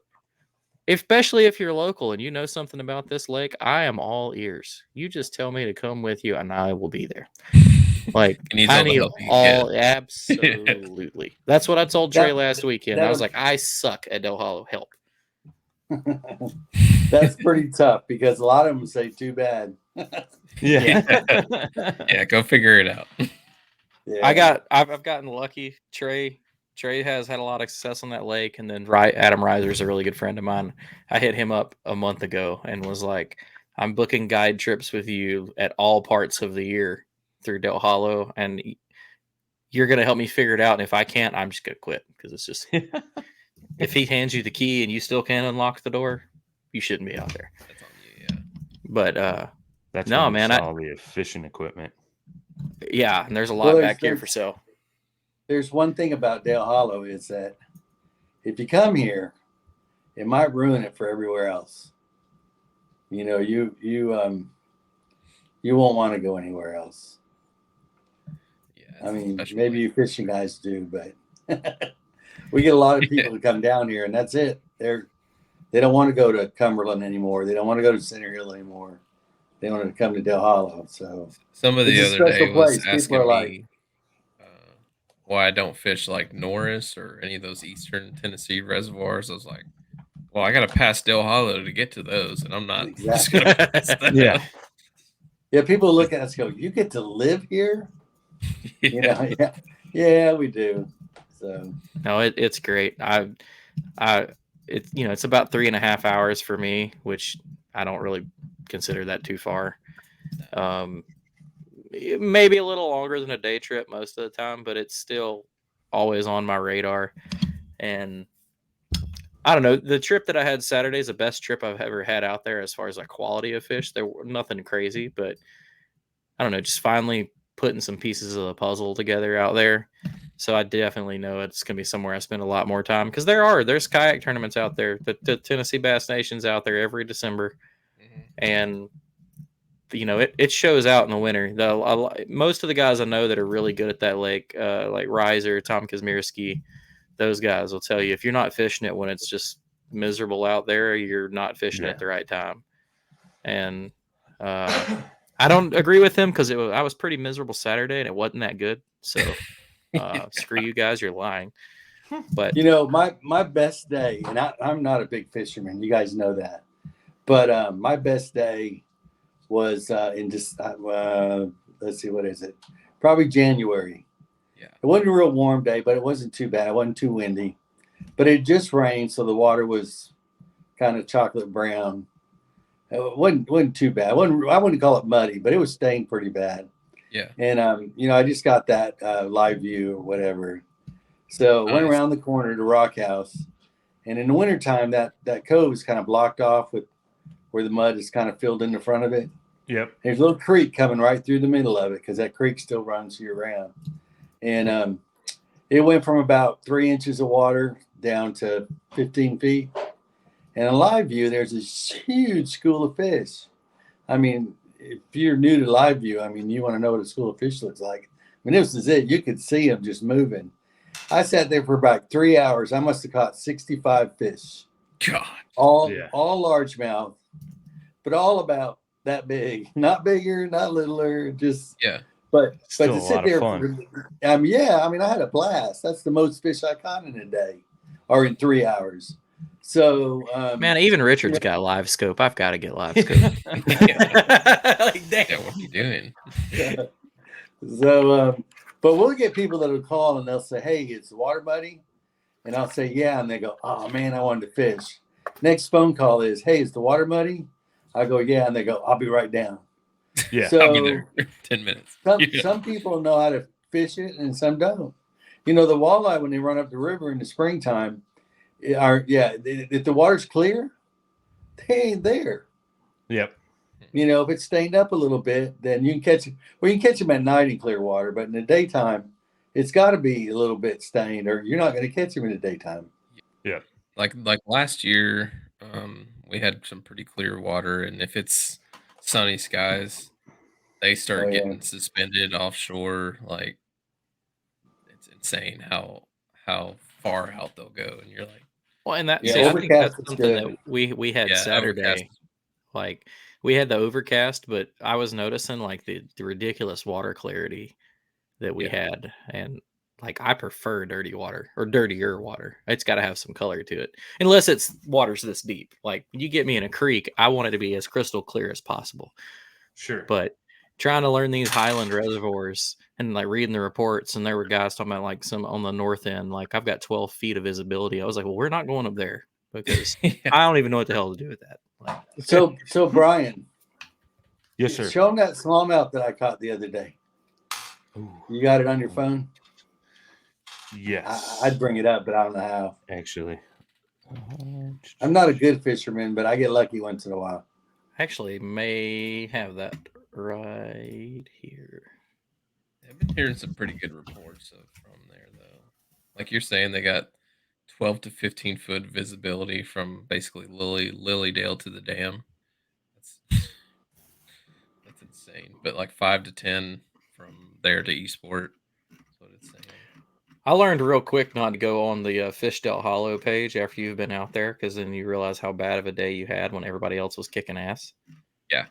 Especially if you're local and you know something about this lake, I am all ears. You just tell me to come with you and I will be there. Like, I need all absolutely. That's what I told Trey last weekend. I was like, I suck at Del Hollow. Help. That's pretty tough because a lot of them say too bad. Yeah, go figure it out. Yeah. I've gotten lucky. Trey has had a lot of success on that lake, and then Adam Reiser is a really good friend of mine. I hit him up a month ago and was like, I'm booking guide trips with you at all parts of the year through Del Hollow, and you're gonna help me figure it out. And if I can't, I'm just gonna quit because it's just if he hands you the key and you still can't unlock the door, you shouldn't be out there. That's on you, yeah. But that's no, man. All the fishing equipment. Yeah, and there's a lot back here for sale. There's one thing about Del Hollow is that if you come here, it might ruin it for everywhere else. You know, you won't want to go anywhere else. Yeah, I mean, maybe you fishing guys do, but we get a lot of people to come down here, and that's it. They don't want to go to Cumberland anymore. They don't want to go to Center Hill anymore. They want to come to Del Hollow. So some of the other day was asking me why I don't fish like Norris or any of those Eastern Tennessee reservoirs. I was like, well, I got to pass Del Hollow to get to those, and I'm not just going to pass that. Yeah, people look at us and go, you get to live here? You know, yeah, we do. So no, it's great. It's about 3.5 hours for me, which I don't really consider that too far. Maybe a little longer than a day trip most of the time, but it's still always on my radar. And I don't know, the trip that I had Saturday is the best trip I've ever had out there as far as like quality of fish. There were nothing crazy, but I don't know, just finally putting some pieces of the puzzle together out there. So I definitely know it's going to be somewhere I spend a lot more time because there's kayak tournaments out there. The Tennessee Bass Nation's out there every December. and it shows out in the winter. Most of the guys I know that are really good at that lake, like Reiser, Tom Kazmierski, those guys will tell you if you're not fishing it when it's just miserable out there, you're not fishing at the right time. And I don't agree with him because I was pretty miserable Saturday and it wasn't that good. So screw you guys, you're lying. But my best day, and I'm not a big fisherman, you guys know that, but my best day was in just let's see, what is it? Probably January. Yeah, it wasn't a real warm day, but it wasn't too bad. It wasn't too windy, but it just rained, so the water was kind of chocolate brown. It wasn't too bad. I wouldn't call it muddy, but it was stained pretty bad. Yeah. And I just got that live view or whatever. So went around the corner to Rock House, and in the wintertime, that cove is kind of blocked off with where the mud is kind of filled in the front of it. Yep. There's a little creek coming right through the middle of it because that creek still runs year round. And it went from about 3 inches of water down to 15 feet. And in live view, there's this huge school of fish. I mean, if you're new to live view, you want to know what a school of fish looks like. This is it. You could see them just moving. I sat there for about 3 hours. I must have caught 65 fish. God. All largemouth, but all about that big. Not bigger, not littler. Just But to sit there, I had a blast. That's the most fish I caught in a day, or in 3 hours. So, man, even Richard's got live scope. I've got to get live scope. Like, damn, what are you doing? So, but we'll get people that'll call and they'll say, "Hey, is the water muddy?" And I'll say, "Yeah," and they go, "Oh man, I wanted to fish." Next phone call is, "Hey, is the water muddy?" I go, "Yeah," and they go, "I'll be right down." Yeah, so I'll be there 10 minutes. Some people know how to fish it, and some don't. The walleye, when they run up the river in the springtime, if the water's clear, they ain't there. Yep. If it's stained up a little bit, then you can catch it. Well, you can catch them at night in clear water, but in the daytime, it's got to be a little bit stained, or you're not going to catch them in the daytime. Yeah. Like last year, we had some pretty clear water, and if it's sunny skies, they start getting suspended offshore. Like, it's insane how far out they'll go, and you're like, well, and I think that's something that we had Saturday. Overcast. Like, we had the overcast, but I was noticing like the ridiculous water clarity that we had, and like I prefer dirty water or dirtier water. It's got to have some color to it, unless it's water's this deep. Like, you get me in a creek, I want it to be as crystal clear as possible. Sure. But trying to learn these highland reservoirs and like reading the reports, and there were guys talking about like some on the north end, like I've got 12 feet of visibility. I was like, well, we're not going up there because I don't even know what the hell to do with that. Like, so Brian, yes, sir. Show them that smallmouth that I caught the other day. Ooh. You got it on your phone? Yes. I'd bring it up, but I don't know how. Actually, I'm not a good fisherman, but I get lucky once in a while. Actually, may have that right here. I've been hearing some pretty good reports from there, though. Like you're saying, they got 12 to 15 foot visibility from basically Lilydale to the dam. That's insane. But like 5 to 10 from there to East Port. That's what it's saying. I learned real quick not to go on the Fishdale Hollow page after you've been out there, because then you realize how bad of a day you had when everybody else was kicking ass. Yeah.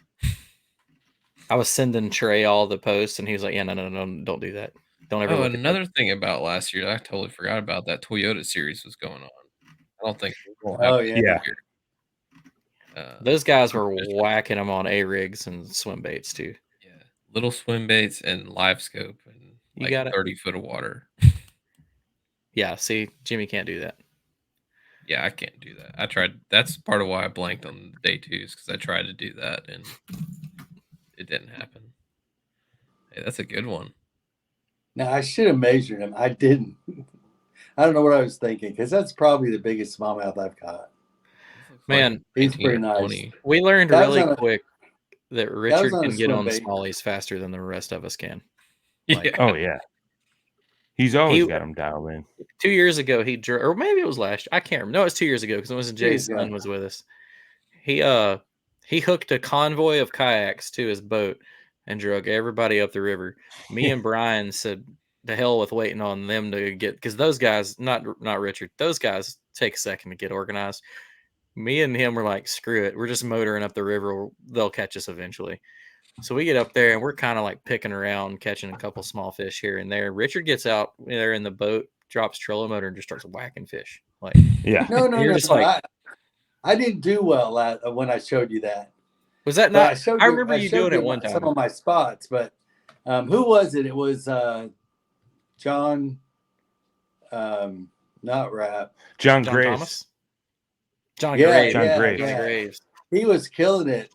I was sending Trey all the posts, and he was like, "Yeah, no, don't do that. Don't ever." Oh, another thing about last year, I totally forgot about that Toyota series was going on. I don't think we'll have yeah. Those guys were whacking them on A-rigs and swim baits too. Yeah, little swim baits and live scope and you got 30 foot of water. Yeah, see, Jimmy can't do that. Yeah, I can't do that. I tried. That's part of why I blanked on day 2, is because I tried to do that and it didn't happen. Hey, that's a good one. Now, I should have measured him. I didn't. I don't know what I was thinking, because that's probably the biggest smallmouth I've caught. Man, he's pretty nice. 20. We learned really quick that Richard can get on smallies faster than the rest of us can. Like, oh, yeah. He's always got him dialed in. 2 years ago, or maybe it was last year. I can't remember. No, it was 2 years ago, because it was Jay's son was with us. He He hooked a convoy of kayaks to his boat and drug everybody up the river. Me and Brian said, "The hell with waiting on them to get," because those guys, not Richard, those guys take a second to get organized. Me and him were like, "Screw it, we're just motoring up the river. They'll catch us eventually." So we get up there and we're kind of like picking around, catching a couple small fish here and there. Richard gets out there in the boat, drops trolling motor, and just starts whacking fish. Like, Yeah. No, you're just like, I didn't do well when I showed you that. was that But not? I remember you doing it one time. Some of my spots, but who was it? It was John, not Rapp. John John Graves. Thomas? John Yeah, Graves. John yeah, Graves. yeah. John Graves. He was killing it.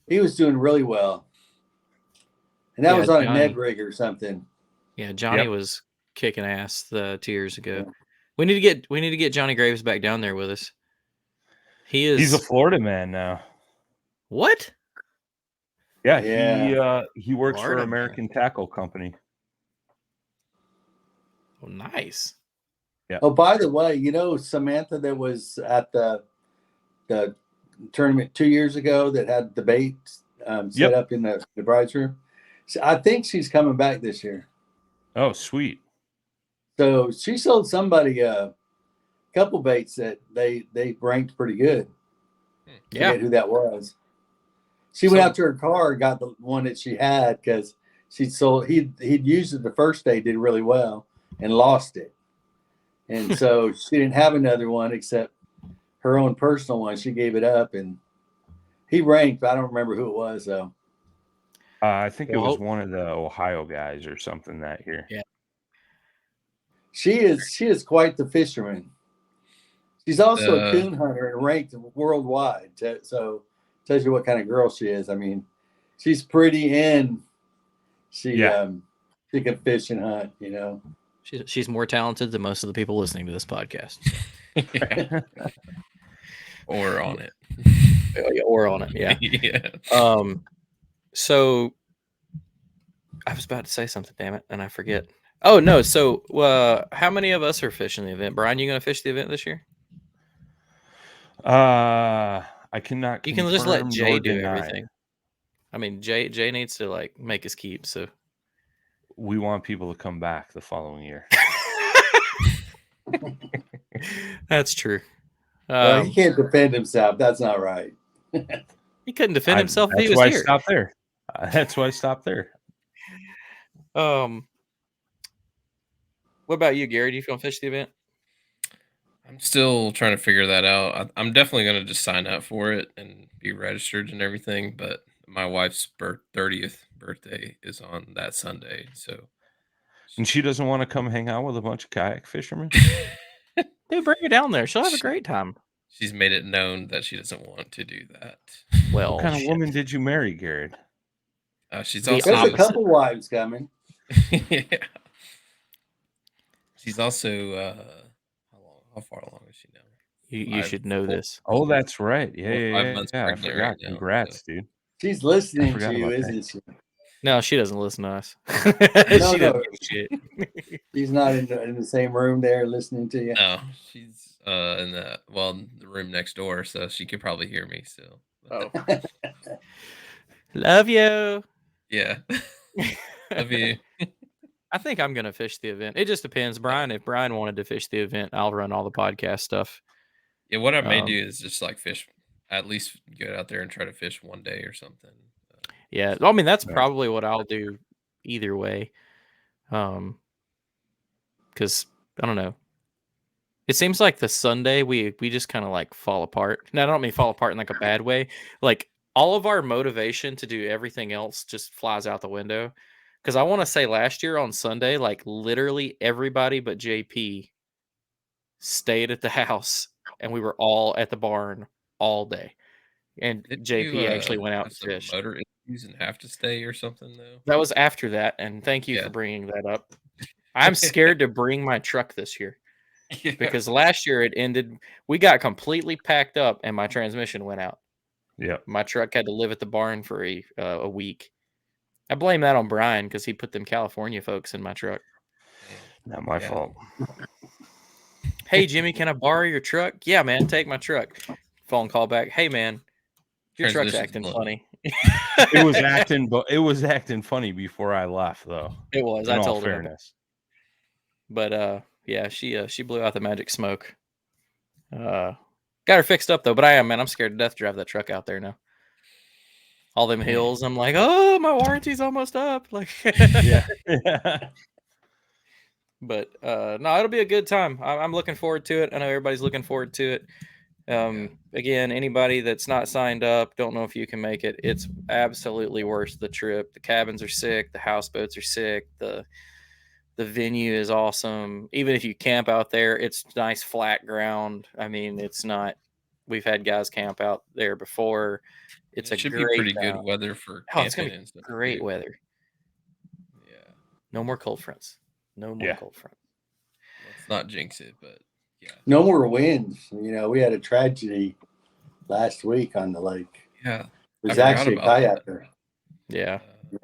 He was doing really well. And that Yeah, was on Johnny. a Ned rig or something. Yeah, Johnny Yep. was kicking ass 2 years ago. Yeah. We need to get Johnny Graves back down there with us. He's a Florida man now. What? Yeah, Yeah. he works Florida for American Tackle Company. Oh, nice. Oh, by the way, you know Samantha that was at the tournament 2 years ago that had the bait set up in the bride's room? So I think she's coming back this year. Oh, sweet. So she sold somebody a couple baits that they ranked pretty good. Yeah. Forget who that was. She went out to her car and got the one that she had because she sold. He'd used it the first day, did really well, and lost it. And so she didn't have another one except her own personal one. She gave it up, and he ranked. But I don't remember who it was though. I think it was one of the Ohio guys or something that year. Yeah. She is quite the fisherman. She's also a coon hunter and ranked worldwide. So tells you what kind of girl she is. I mean, she's pretty and she can fish and hunt, you know. She's more talented than most of the people listening to this podcast. Or on it. Or on it, yeah. Yeah. So I was about to say something, damn it, and I forget. Oh no! So, how many of us are fishing the event? Brian, you going to fish the event this year? I cannot. You can just let Jay do everything. I mean, Jay needs to like make his keep. So we want people to come back the following year. That's true. Well, he can't defend himself. That's not right. He couldn't defend himself if he was here. That's why I stopped there. What about you, Gary? Do you going to fish the event? I'm still trying to figure that out. I'm definitely going to just sign up for it and be registered and everything. But my wife's 30th birthday is on that Sunday, so. And she doesn't want to come hang out with a bunch of kayak fishermen? Dude, bring her down there. She'll have a great time. She's made it known that she doesn't want to do that. Well, what kind of woman did you marry, Garrett? She's There's also a couple wives coming. Yeah. She's also how far along is she now? You should know this. Oh, that's right. Yeah. 5 months I pregnant forgot. right now, Congrats, so. dude. She's listening forgot to you, about isn't she? No, she doesn't listen to us. No, She doesn't give a shit. She's not in the same room there listening to you. No, she's in the room next door, so she could probably hear me still. Oh. Love you. Yeah. Love you. I think I'm gonna fish the event. It just depends, Brian. If Brian wanted to fish the event, I'll run all the podcast stuff. Yeah, what I may do is just like fish, at least get out there and try to fish one day or something. Yeah, I mean that's probably what I'll do either way. Because I don't know. It seems like the Sunday we just kind of like fall apart. Now I don't mean fall apart in like a bad way. Like all of our motivation to do everything else just flies out the window. Because I want to say last year on Sunday, like literally everybody but JP stayed at the house, and we were all at the barn all day. And JP actually went out and fished. Motor issues and have to stay or something though. That was after that, and thank you for bringing that up. I'm scared to bring my truck this year because last year it ended. We got completely packed up, and my transmission went out. Yeah, my truck had to live at the barn for a week. I blame that on Brian because he put them California folks in my truck. Not my fault. Hey, Jimmy, can I borrow your truck? Yeah, man, take my truck. Phone call back. Hey, man, Your truck's Transmission's acting blown. funny. It was acting funny before I left, though. It was. In I all told her. fairness. But yeah, she blew out the magic smoke. Got her fixed up though. But I'm scared to death to drive that truck out there now. All them hills, I'm like, oh, my warranty's almost up. Like, Yeah. But no, it'll be a good time. I'm looking forward to it. I know everybody's looking forward to it. Again, anybody that's not signed up, don't know if you can make it. It's absolutely worth the trip. The cabins are sick. The houseboats are sick. The venue is awesome. Even if you camp out there, it's nice flat ground. I mean, it's not. We've had guys camp out there before. It's It a should great be pretty good weather for it's camping gonna be and stuff. great too. weather. Yeah. No more cold fronts. No more cold fronts. Let's not jinx it, but yeah. No more winds. You know, we had a tragedy last week on the lake. Yeah. It was actually a kayaker. Yeah.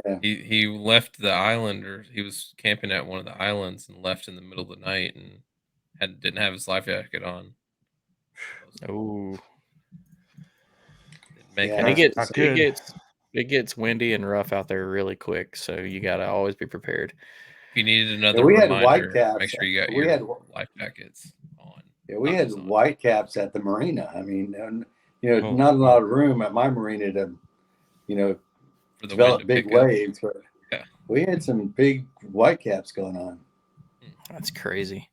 Yeah. He left the island, or he was camping at one of the islands and left in the middle of the night and didn't have his life jacket on. Oh. Yeah. It gets windy and rough out there really quick, so you gotta always be prepared. If you needed another we had reminder, white caps. make sure you got We your had- life jackets on. Yeah, we had white caps at the marina. I mean, you know, Oh. not a lot of room at my marina to, you know, For the wind develop to big pick up. waves, but Yeah. we had some big white caps going on. That's crazy.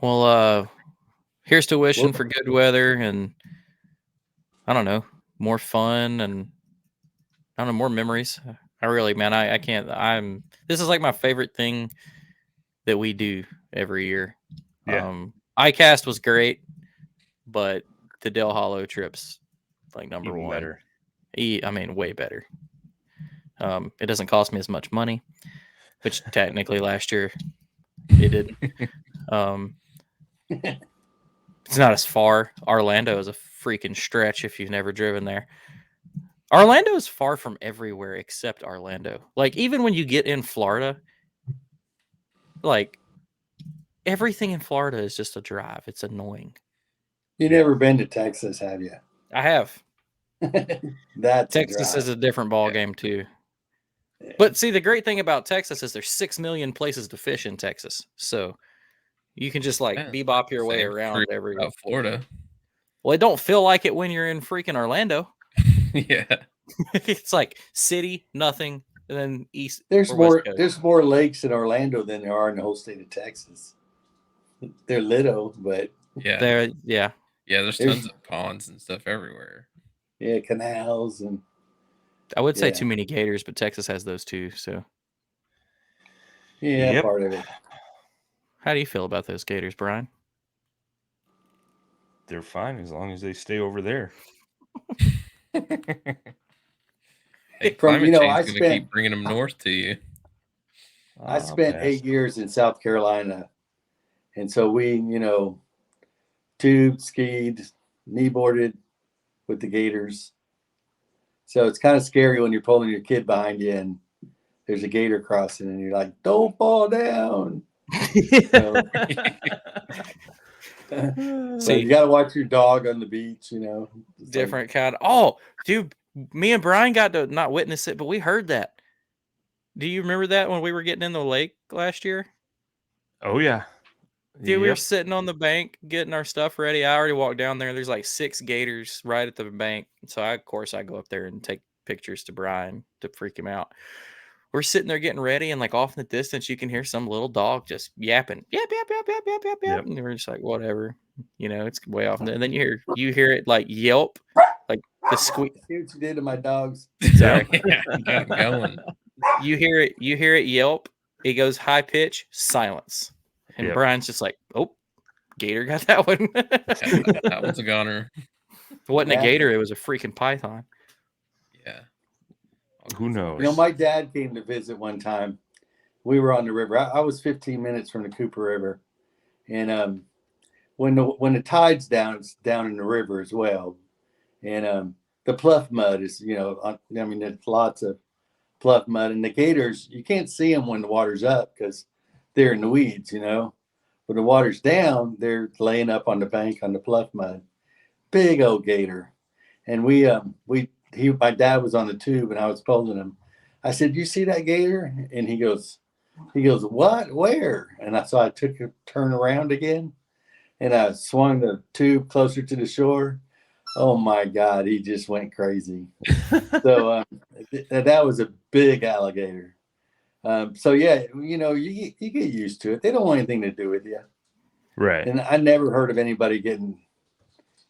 Well, here's to wishing for good weather and I don't know, more fun and I don't know, more memories. I really, man, I can't. This is like my favorite thing that we do every year. Yeah. iCast was great, but the Del Hollow trips like number Even one. better. I mean, way better. It doesn't cost me as much money, which technically last year it did. It's not as far. Orlando is a freaking stretch if you've never driven there. Orlando is far from everywhere except Orlando. Like, even when you get in Florida, like, everything in Florida is just a drive. It's annoying. You never been to Texas, have you? I have. That's Texas is a different ball game, too. But see, the great thing about Texas is there's 6 million places to fish in Texas. So you can just, like, bebop your way around everywhere. Florida. Well, it don't feel like it when you're in freaking Orlando. Yeah. It's like city, nothing, and then east. There's or more. West Coast. There's more lakes in Orlando than there are in the whole state of Texas. They're little, but Yeah. There's tons of ponds and stuff everywhere. Yeah, canals and. I would say too many gators, but Texas has those too. So. Yeah, part of it. How do you feel about those gators, Brian? They're fine as long as they stay over there. Hey, climate change is going to keep bringing them north to you. I spent 8 years in South Carolina, and so we, tubed, skied, kneeboarded with the gators. So it's kind of scary when you're pulling your kid behind you and there's a gator crossing, and you're like, "Don't fall down." So you got to watch your dog on the beach, Different kind. Oh, dude, me and Brian got to not witness it, but we heard that. Do you remember that when we were getting in the lake last year? Oh, yeah. Dude, we were sitting on the bank getting our stuff ready. I already walked down there. There's like 6 gators right at the bank. So, I go up there and take pictures to Brian to freak him out. We're sitting there getting ready, and like off in the distance, you can hear some little dog just yapping. Yap, yap, yap, yap, yap, yap, yap. And we're just like, whatever. It's way off. And then you hear it like yelp, like the squeak. See what you did to my dogs. Sorry. You got it going. You hear it yelp. It goes high pitch, silence. And Brian's just like, oh, gator got that one. That one's a goner. It wasn't a gator. It was a freaking python. Yeah. Who knows? My dad came to visit one time. We were on the river. I was 15 minutes from the Cooper River. And when the tide's down, it's down in the river as well. And the pluff mud is, there's lots of pluff mud. And the gators, you can't see them when the water's up because they're in the weeds, When the water's down, they're laying up on the bank on the pluff mud. Big old gator. And my dad was on the tube and I was pulling him. I said, "You see that gator?" And he goes, "What? Where?" And so I took a turn around again and I swung the tube closer to the shore. Oh my God, he just went crazy. So that was a big alligator. So yeah, you get used to it. They don't want anything to do with you. Right. And I never heard of anybody getting,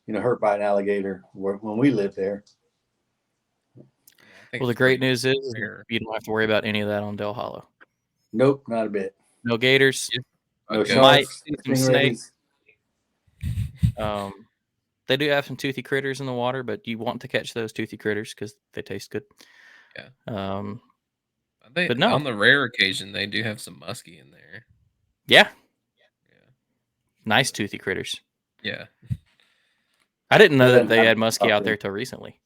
hurt by an alligator when we lived there. Well, the great news is you don't have to worry about any of that on Del Hollow. Nope, not a bit. No gators. No Might sharks. see some snakes. They do have some toothy critters in the water, but you want to catch those toothy critters because they taste good. Yeah. But no, on the rare occasion they do have some muskie in there. Yeah. Nice toothy critters. Yeah. I didn't know that they had muskie out there till recently.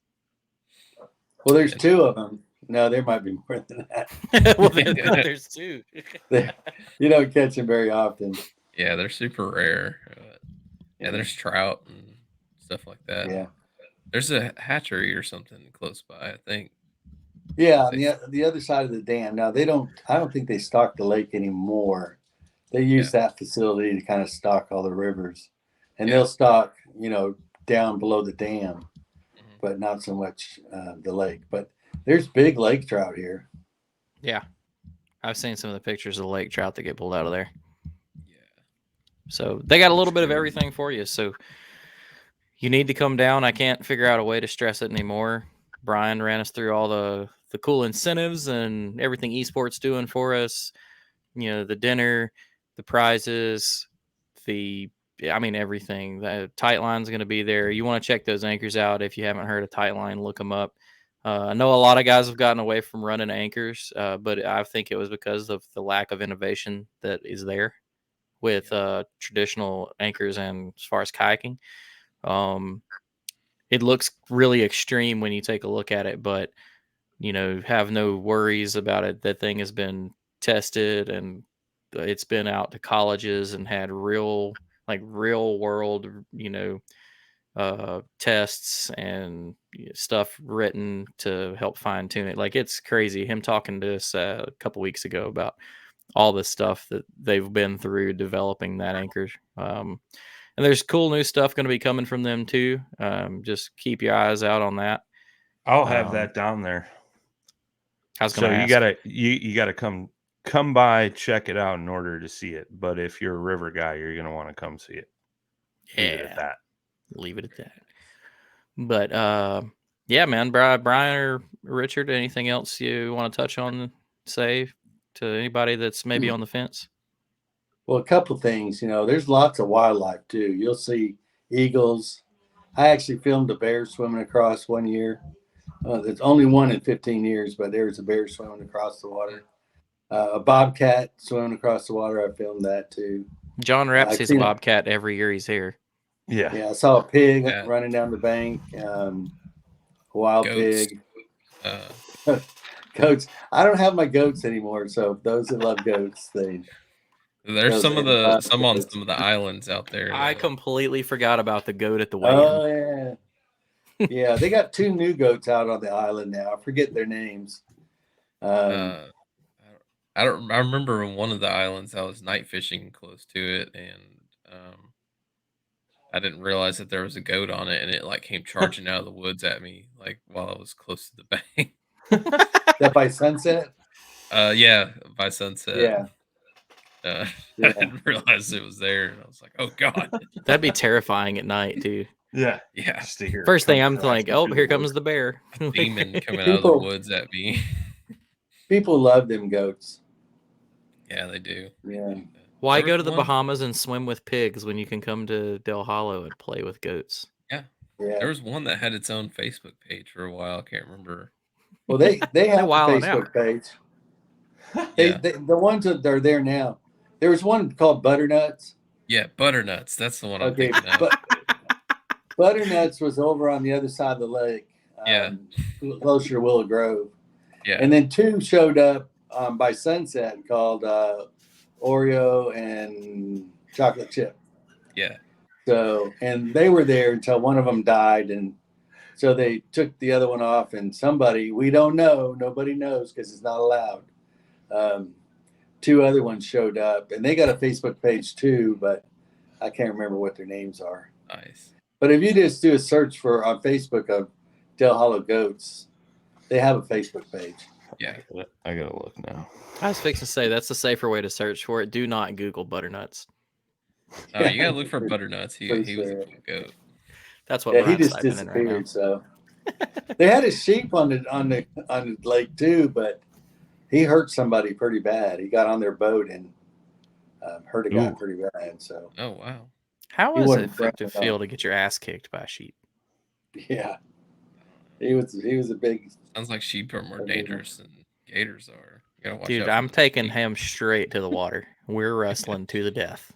Well, there's two of them. No, there might be more than that. Well, there's two. You don't catch them very often. Yeah, they're super rare. Yeah, there's trout and stuff like that. Yeah. There's a hatchery or something close by, I think. Yeah, on the other side of the dam. Now I don't think they stock the lake anymore. They use that facility to kind of stock all the rivers. And they'll stock, down below the dam, but not so much the lake. But there's big lake trout here. Yeah. I've seen some of the pictures of the lake trout that get pulled out of there. Yeah. So they got a little bit of everything for you. So you need to come down. I can't figure out a way to stress it anymore. Brian ran us through all the cool incentives and everything Esport's doing for us. The dinner, the prizes, everything. The Tightline's going to be there. You want to check those anchors out. If you haven't heard of Tightline, look them up. I know a lot of guys have gotten away from running anchors, but I think it was because of the lack of innovation that is there with traditional anchors and as far as kayaking. It looks really extreme when you take a look at it, but have no worries about it. That thing has been tested and it's been out to colleges and had real world, tests and stuff written to help fine tune it. Like, it's crazy. Him talking to us a couple weeks ago about all the stuff that they've been through developing that anchor. And there's cool new stuff going to be coming from them too. Just keep your eyes out on that. I'll have that down there. I was going to ask. You gotta come by, check it out in order to see it. But if you're a river guy, you're gonna want to come see it. Leave it at that. Leave it at that. But yeah, man, Brian or Richard, anything else you want to touch on, say to anybody that's maybe on the fence? Well, a couple things. There's lots of wildlife too. You'll see eagles. I actually filmed a bear swimming across one year. There's only one in 15 years, but there's a bear swimming across the water. A bobcat swimming across the water. I filmed that too. John Rapp sees a bobcat every year he's here. Yeah. I saw a pig running down the bank. A wild goats. Pig. Goats. I don't have my goats anymore, so those that love goats, there's some on some of the islands out there. I completely forgot about the goat at the weigh-in. Oh yeah. Yeah, they got two new goats out on the island now. I forget their names. I remember on one of the islands I was night fishing close to it, and I didn't realize that there was a goat on it, and it came charging out of the woods at me while I was close to the bank. Is that by sunset? Yeah, by sunset. Yeah. I didn't realize it was there, and I was like, "Oh God, that'd be terrifying at night, dude." Yeah. Just to hear First thing I'm like, "Oh, here comes the bear." Demon coming out of the woods at me. People love them goats. Yeah, they do. Yeah. Why go to the Bahamas and swim with pigs when you can come to Del Hollow and play with goats? Yeah. There was one that had its own Facebook page for a while. I can't remember. Well, they have a Facebook page. The ones that are there now. There was one called Butternuts. Yeah, Butternuts. That's the one I'm thinking of. Butternuts was over on the other side of the lake. Closer to Willow Grove. Yeah. And then two showed up by sunset called Oreo and Chocolate Chip. Yeah. So, and they were there until one of them died. And So they took the other one off, and somebody, we don't know, nobody knows because it's not allowed. 2 other ones showed up, and they got a Facebook page too, but I can't remember what their names are. Nice. But if you just do a search on Facebook of Del Hollow Goats, they have a Facebook page. Yeah. I gotta look now. I was fixing to say that's the safer way to search for it. Do not Google butternuts. Oh, you gotta look for Butternuts. He was a cool goat. That's what Yeah, he Brian's just typing in right now. disappeared. So they had his sheep on the lake too, but he hurt somebody pretty bad. He got on their boat and hurt a guy pretty bad. So Oh wow. How He does it wasn't effective brown feel to get your ass kicked by a sheep? yeah, he was a big. Sounds like sheep are more dangerous than gators are. You gotta watch Dude, out. I'm taking him straight to the water. We're wrestling to the death.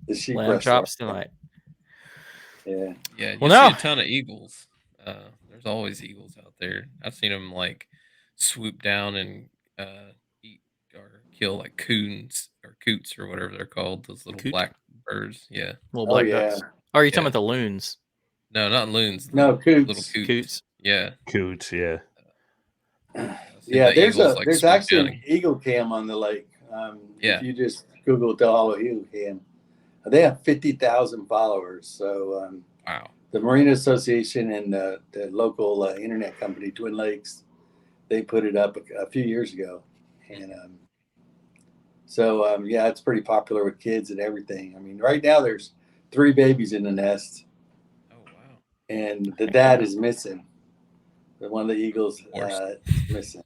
The sheep Lamb wrestler. chops tonight. Yeah. Yeah, you Well, see no. a ton of eagles. There's always eagles out there. I've seen them like swoop down and eat or kill like coons or coots or whatever they're called. Those little Coot? black birds. Yeah. Little black yeah. ducks. Oh, are you talking Yeah. about the loons? No, not loons. No, Little coots. coots. Coots. Yeah. Coots, yeah. I've seen Yeah, the there's eagles, like, there's swoop actually down an eagle cam on the lake. Yeah. If you just Google Del Hollow Eagle Cam, they have 50,000 followers. So wow. the Marina Association and the local internet company, Twin Lakes, they put it up a few years ago, and yeah, it's pretty popular with kids and everything. I mean, right now there's 3 babies in the nest. Oh wow. And the dad is missing. One of the eagles is missing.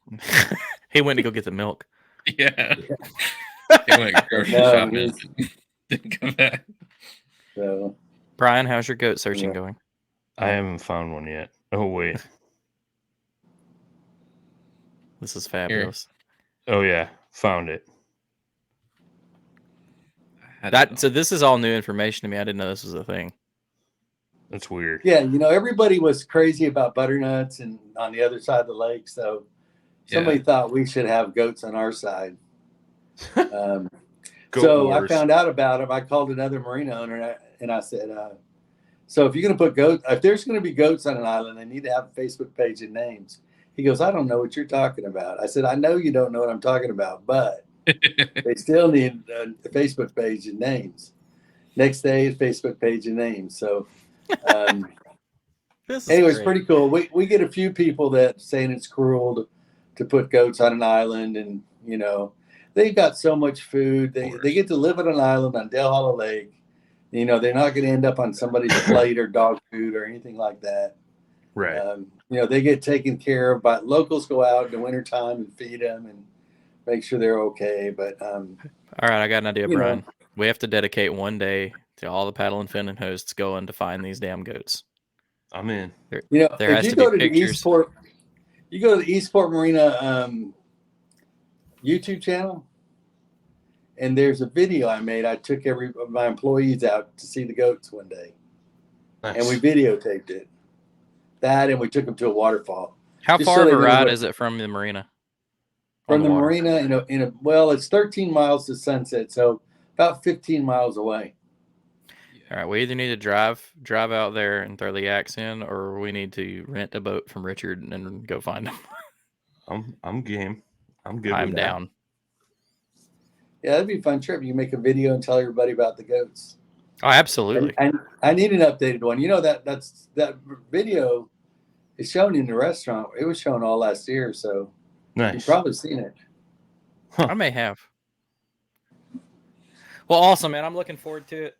He went to go get the milk. Yeah. He went grocery shopping and didn't come back. So, Brian, how's your goat searching going? I haven't found one yet. Oh wait. This is fabulous. Oh yeah, found it. So this is all new information to me. I didn't know this was a thing. That's weird. yeah, everybody was crazy about butternuts and on the other side of the lake. So somebody thought we should have goats on our side. So wars. I found out about them. I called another marina owner and I said, so if you're going to put goats, if there's going to be goats on an island, they need to have a Facebook page and names. He goes, I don't know what you're talking about. I said, I know you don't know what I'm talking about, but they still need a Facebook page and names. Next day, Facebook page and names. So anyway, it's pretty cool. We get a few people that saying it's cruel to put goats on an island, and they've got so much food. They get to live on an island on Del Hollow Lake. They're not going to end up on somebody's plate or dog food or anything like that. Right. They get taken care of, but locals go out in the wintertime and feed them and make sure they're okay. But all right, I got an idea, Brian. We have to dedicate one day to all the paddle and fin and hosts going to find these damn goats. I'm in. There if has you to go be to the pictures. East Port, you go to the East Port Marina YouTube channel, and there's a video I made. I took every of my employees out to see the goats one day, and we videotaped it. And we took them to a waterfall. How far of a ride is it from the marina? From the marina, well, it's 13 miles to Sunset, so about 15 miles away. All right, we either need to drive out there and throw the axe in, or we need to rent a boat from Richard and go find them. I'm game. I'm good. I'm down. Yeah, that'd be a fun trip. You make a video and tell everybody about the goats. Oh, absolutely. And I need an updated one. That video is shown in the restaurant. It was shown all last year, so Nice. you've probably seen it. I may have. Well, awesome, man. I'm looking forward to it.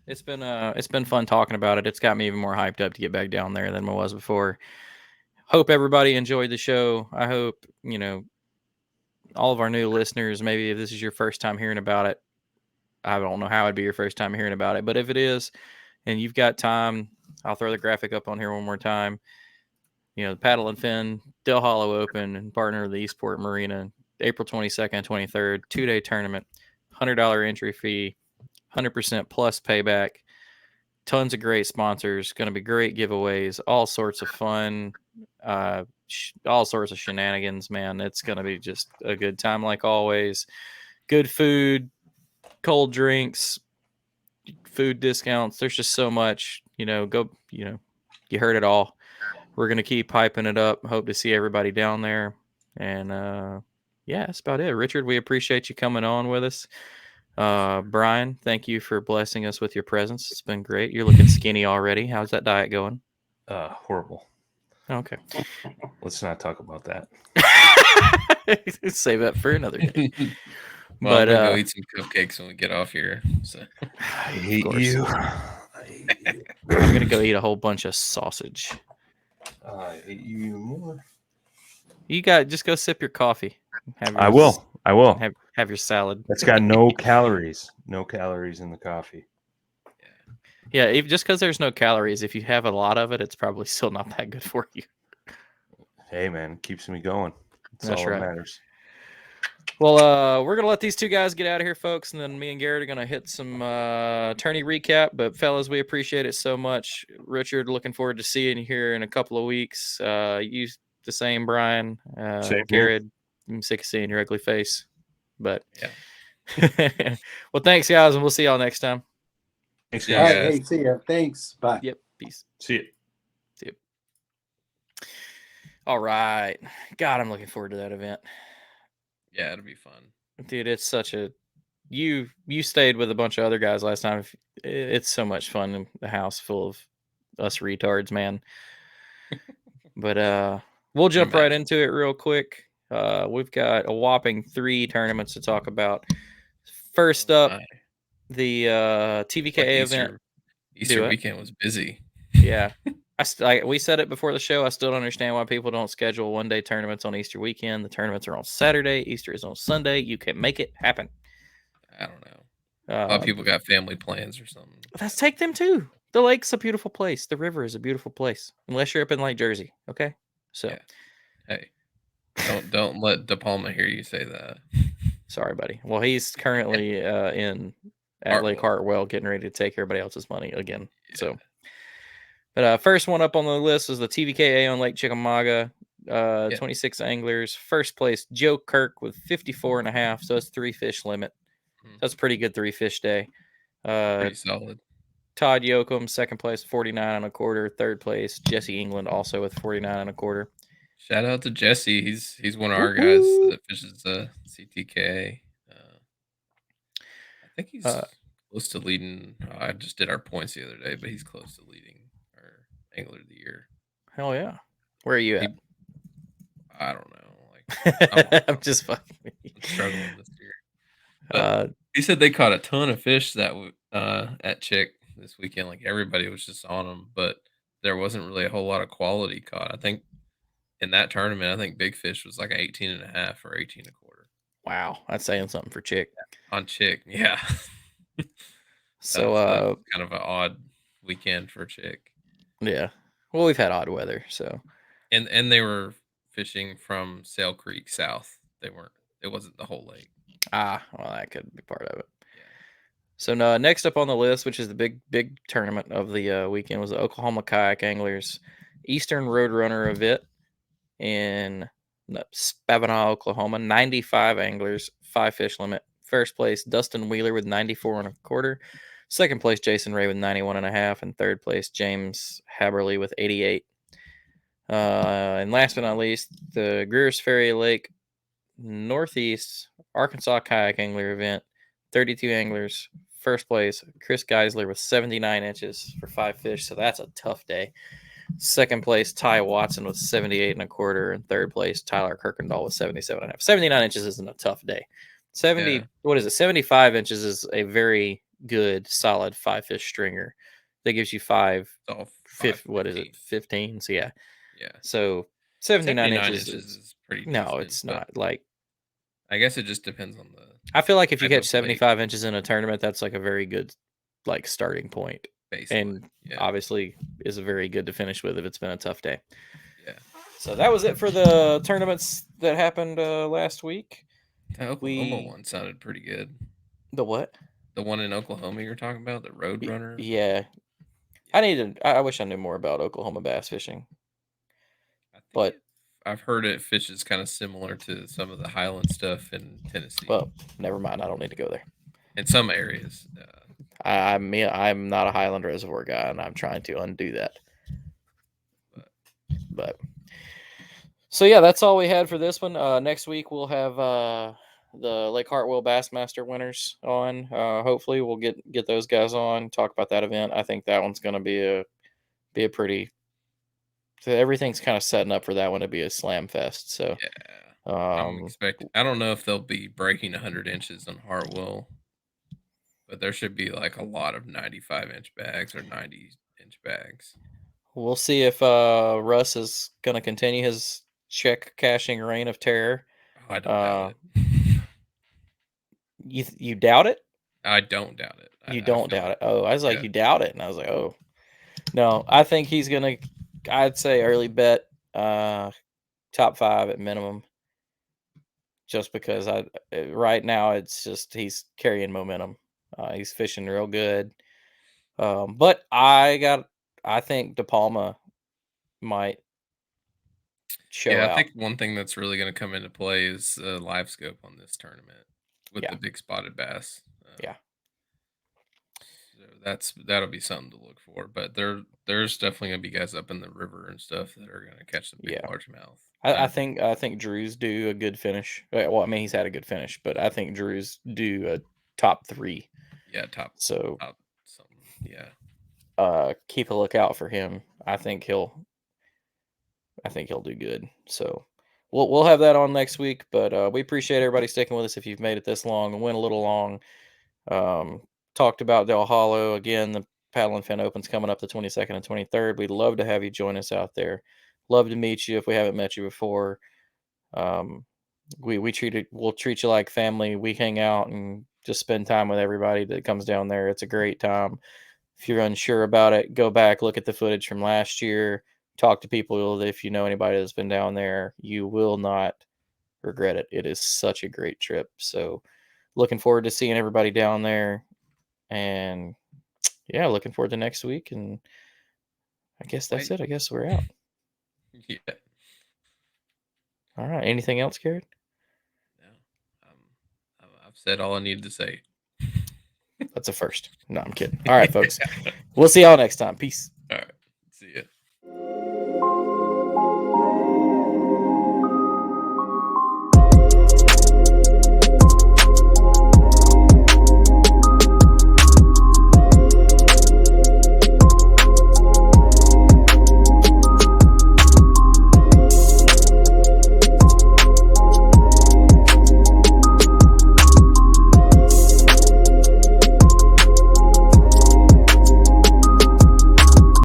It's been fun talking about it. It's got me even more hyped up to get back down there than I was before. Hope everybody enjoyed the show. I hope, all of our new listeners, maybe if this is your first time hearing about it, I don't know how it'd be your first time hearing about it, but if it is, and you've got time, I'll throw the graphic up on here one more time. The Paddle and Fin Del Hollow Open and partner of the East Port Marina, April 22nd, 23rd, 2-day tournament, $100 entry fee, 100% plus payback, tons of great sponsors, going to be great giveaways, all sorts of fun, all sorts of shenanigans, man. It's going to be just a good time like always. Good food, cold drinks, food discounts. There's just so much, you heard it all. We're going to keep hyping it up. Hope to see everybody down there. And yeah, that's about it. Richard, we appreciate you coming on with us. Brian, thank you for blessing us with your presence. It's been great. You're looking skinny already. How's that diet going? Horrible. Okay. Let's not talk about that. Save that for another day. Well, I'm gonna go eat some cupcakes when we get off here. So I hate you. I'm gonna go eat a whole bunch of sausage. I hate you more. You just go sip your coffee. I will. Have your salad. It's got no calories. No calories in the coffee. Yeah, just because there's no calories, if you have a lot of it, it's probably still not that good for you. Hey, man, it keeps me going. That's all right. that matters. Well, we're going to let these two guys get out of here, folks, and then me and Garrett are going to hit some tourney recap. But, fellas, we appreciate it so much. Richard, looking forward to seeing you here in a couple of weeks. You the same, Brian. Same Garrett, I'm sick of seeing your ugly face. But, yeah. Well, thanks, guys, and we'll see y'all next time. Thanks, All guys. right, hey, see ya. Thanks. Bye. Yep. Peace. See you. All right. God, I'm looking forward to that event. Yeah, it'll be fun. Dude, it's such a... You stayed with a bunch of other guys last time. It's so much fun in the house full of us retards, man. But we'll jump right into it real quick. We've got a whopping 3 tournaments to talk about. First up, the TVKA event. Easter weekend was busy. Yeah. We said it before the show. I still don't understand why people don't schedule one-day tournaments on Easter weekend. The tournaments are on Saturday. Easter is on Sunday. You can make it happen. I don't know. A lot of people got family plans or something. Let's take them too. The lake's a beautiful place. The river is a beautiful place, unless you're up in Lake Jersey. Okay, so yeah. Hey, don't let De Palma hear you say that. Sorry, buddy. Well, he's currently at Lake Hartwell, getting ready to take everybody else's money again. Yeah. So, but first one up on the list was the TVKA on Lake Chickamauga. 26 anglers. First place, Joe Kirk with 54.5. So it's 3 fish limit. That's a pretty good 3 fish day. Pretty solid. Todd Yoakum, second place, 49.25. Third place, Jesse England, also with 49.25. Shout out to Jesse. He's one of our guys that fishes CTK. I think he's close to leading. I just did our points the other day, but he's close to leading our Angler of the Year. Hell yeah! Where are you at? I don't know. I'm just fucking. I'm struggling this year. But he said they caught a ton of fish that at Chick this weekend. Like everybody was just on them, but there wasn't really a whole lot of quality caught. I think in that tournament, I think big fish was like 18.5 or 18.25. Wow, that's saying something for Chick. On Chick, yeah. So kind of an odd weekend for Chick. Yeah. Well, we've had odd weather, so. And they were fishing from Sail Creek south. It wasn't the whole lake. Well, that could be part of it. Yeah. So next up on the list, which is the big tournament of the weekend, was the Oklahoma Kayak Anglers Eastern Roadrunner event in Spavinaw, Oklahoma. 95 anglers, 5 fish limit. First place, Dustin Wheeler with 94.25. Second place, Jason Ray with 91.5. And third place, James Haberly with 88. And last but not least, the Greer's Ferry Lake Northeast Arkansas Kayak Angler event. 32 anglers. First place, Chris Geisler with 79 inches for 5 fish. So that's a tough day. Second place, Ty Watson with 78.25. And third place, Tyler Kirkendall with 77.5. 79 inches isn't a tough day. 75 inches is a very good, solid 5 fish stringer. That gives you 5. What is it? 15. So yeah. So 79 inches is pretty decent. No, it's not. Like, I guess it just depends on the. I feel like if you catch 75 inches in a tournament, that's like a very good, like, starting point. And obviously is very good to finish with if it's been a tough day. Yeah. So that was it for the tournaments that happened last week. The Oklahoma one sounded pretty good. The what? The one in Oklahoma you're talking about, the Roadrunner? Yeah. I wish I knew more about Oklahoma bass fishing. But I've heard it fishes kind of similar to some of the Highland stuff in Tennessee. Well, never mind. I don't need to go there. In some areas. I'm not a Highland Reservoir guy, and I'm trying to undo that. But so yeah, that's all we had for this one. Next week we'll have the Lake Hartwell Bassmaster winners on. Hopefully we'll get those guys on, talk about that event. I think that one's going to be a pretty. So everything's kind of setting up for that one to be a slam fest. So yeah, I'm expecting. I don't know if they'll be breaking 100 inches on Hartwell, but there should be like a lot of 95-inch bags or 90-inch bags. We'll see if Russ is going to continue his check cashing reign of terror. Oh, I don't doubt it. You doubt it? I don't doubt it. You don't doubt it. Oh, I was like, Yeah. you doubt it, and I was like, oh, no. I think he's gonna. I'd say early bet, top 5 at minimum. Just because right now it's just he's carrying momentum. He's fishing real good. But I think De Palma might show Yeah, out. I think one thing that's really going to come into play is live scope on this tournament with the big spotted bass. Yeah. So that'll be something to look for. But there's definitely going to be guys up in the river and stuff that are going to catch some big largemouth. I think Drew's due a good finish. Well, I mean he's had a good finish, but I think Drew's due a top 3. Yeah, top. So top something. Yeah. Keep a lookout for him. I think he'll do good. So we'll have that on next week. But we appreciate everybody sticking with us. If you've made it this long and went a little long, talked about Del Hollow again. The Paddle and Fin Open's coming up the 22nd and 23rd. We'd love to have you join us out there. Love to meet you if we haven't met you before. We'll treat you like family. We hang out and just spend time with everybody that comes down there. It's a great time. If you're unsure about it, go back, look at the footage from last year, talk to people. If you know anybody that's been down there, you will not regret it. It is such a great trip. So looking forward to seeing everybody down there. And yeah, looking forward to next week. And I guess that's it. I guess we're out. Yeah. All right. Anything else, Garrett? No. I've said all I needed to say. That's a first. No, I'm kidding. All right, folks. We'll see y'all next time. Peace. All right. See ya.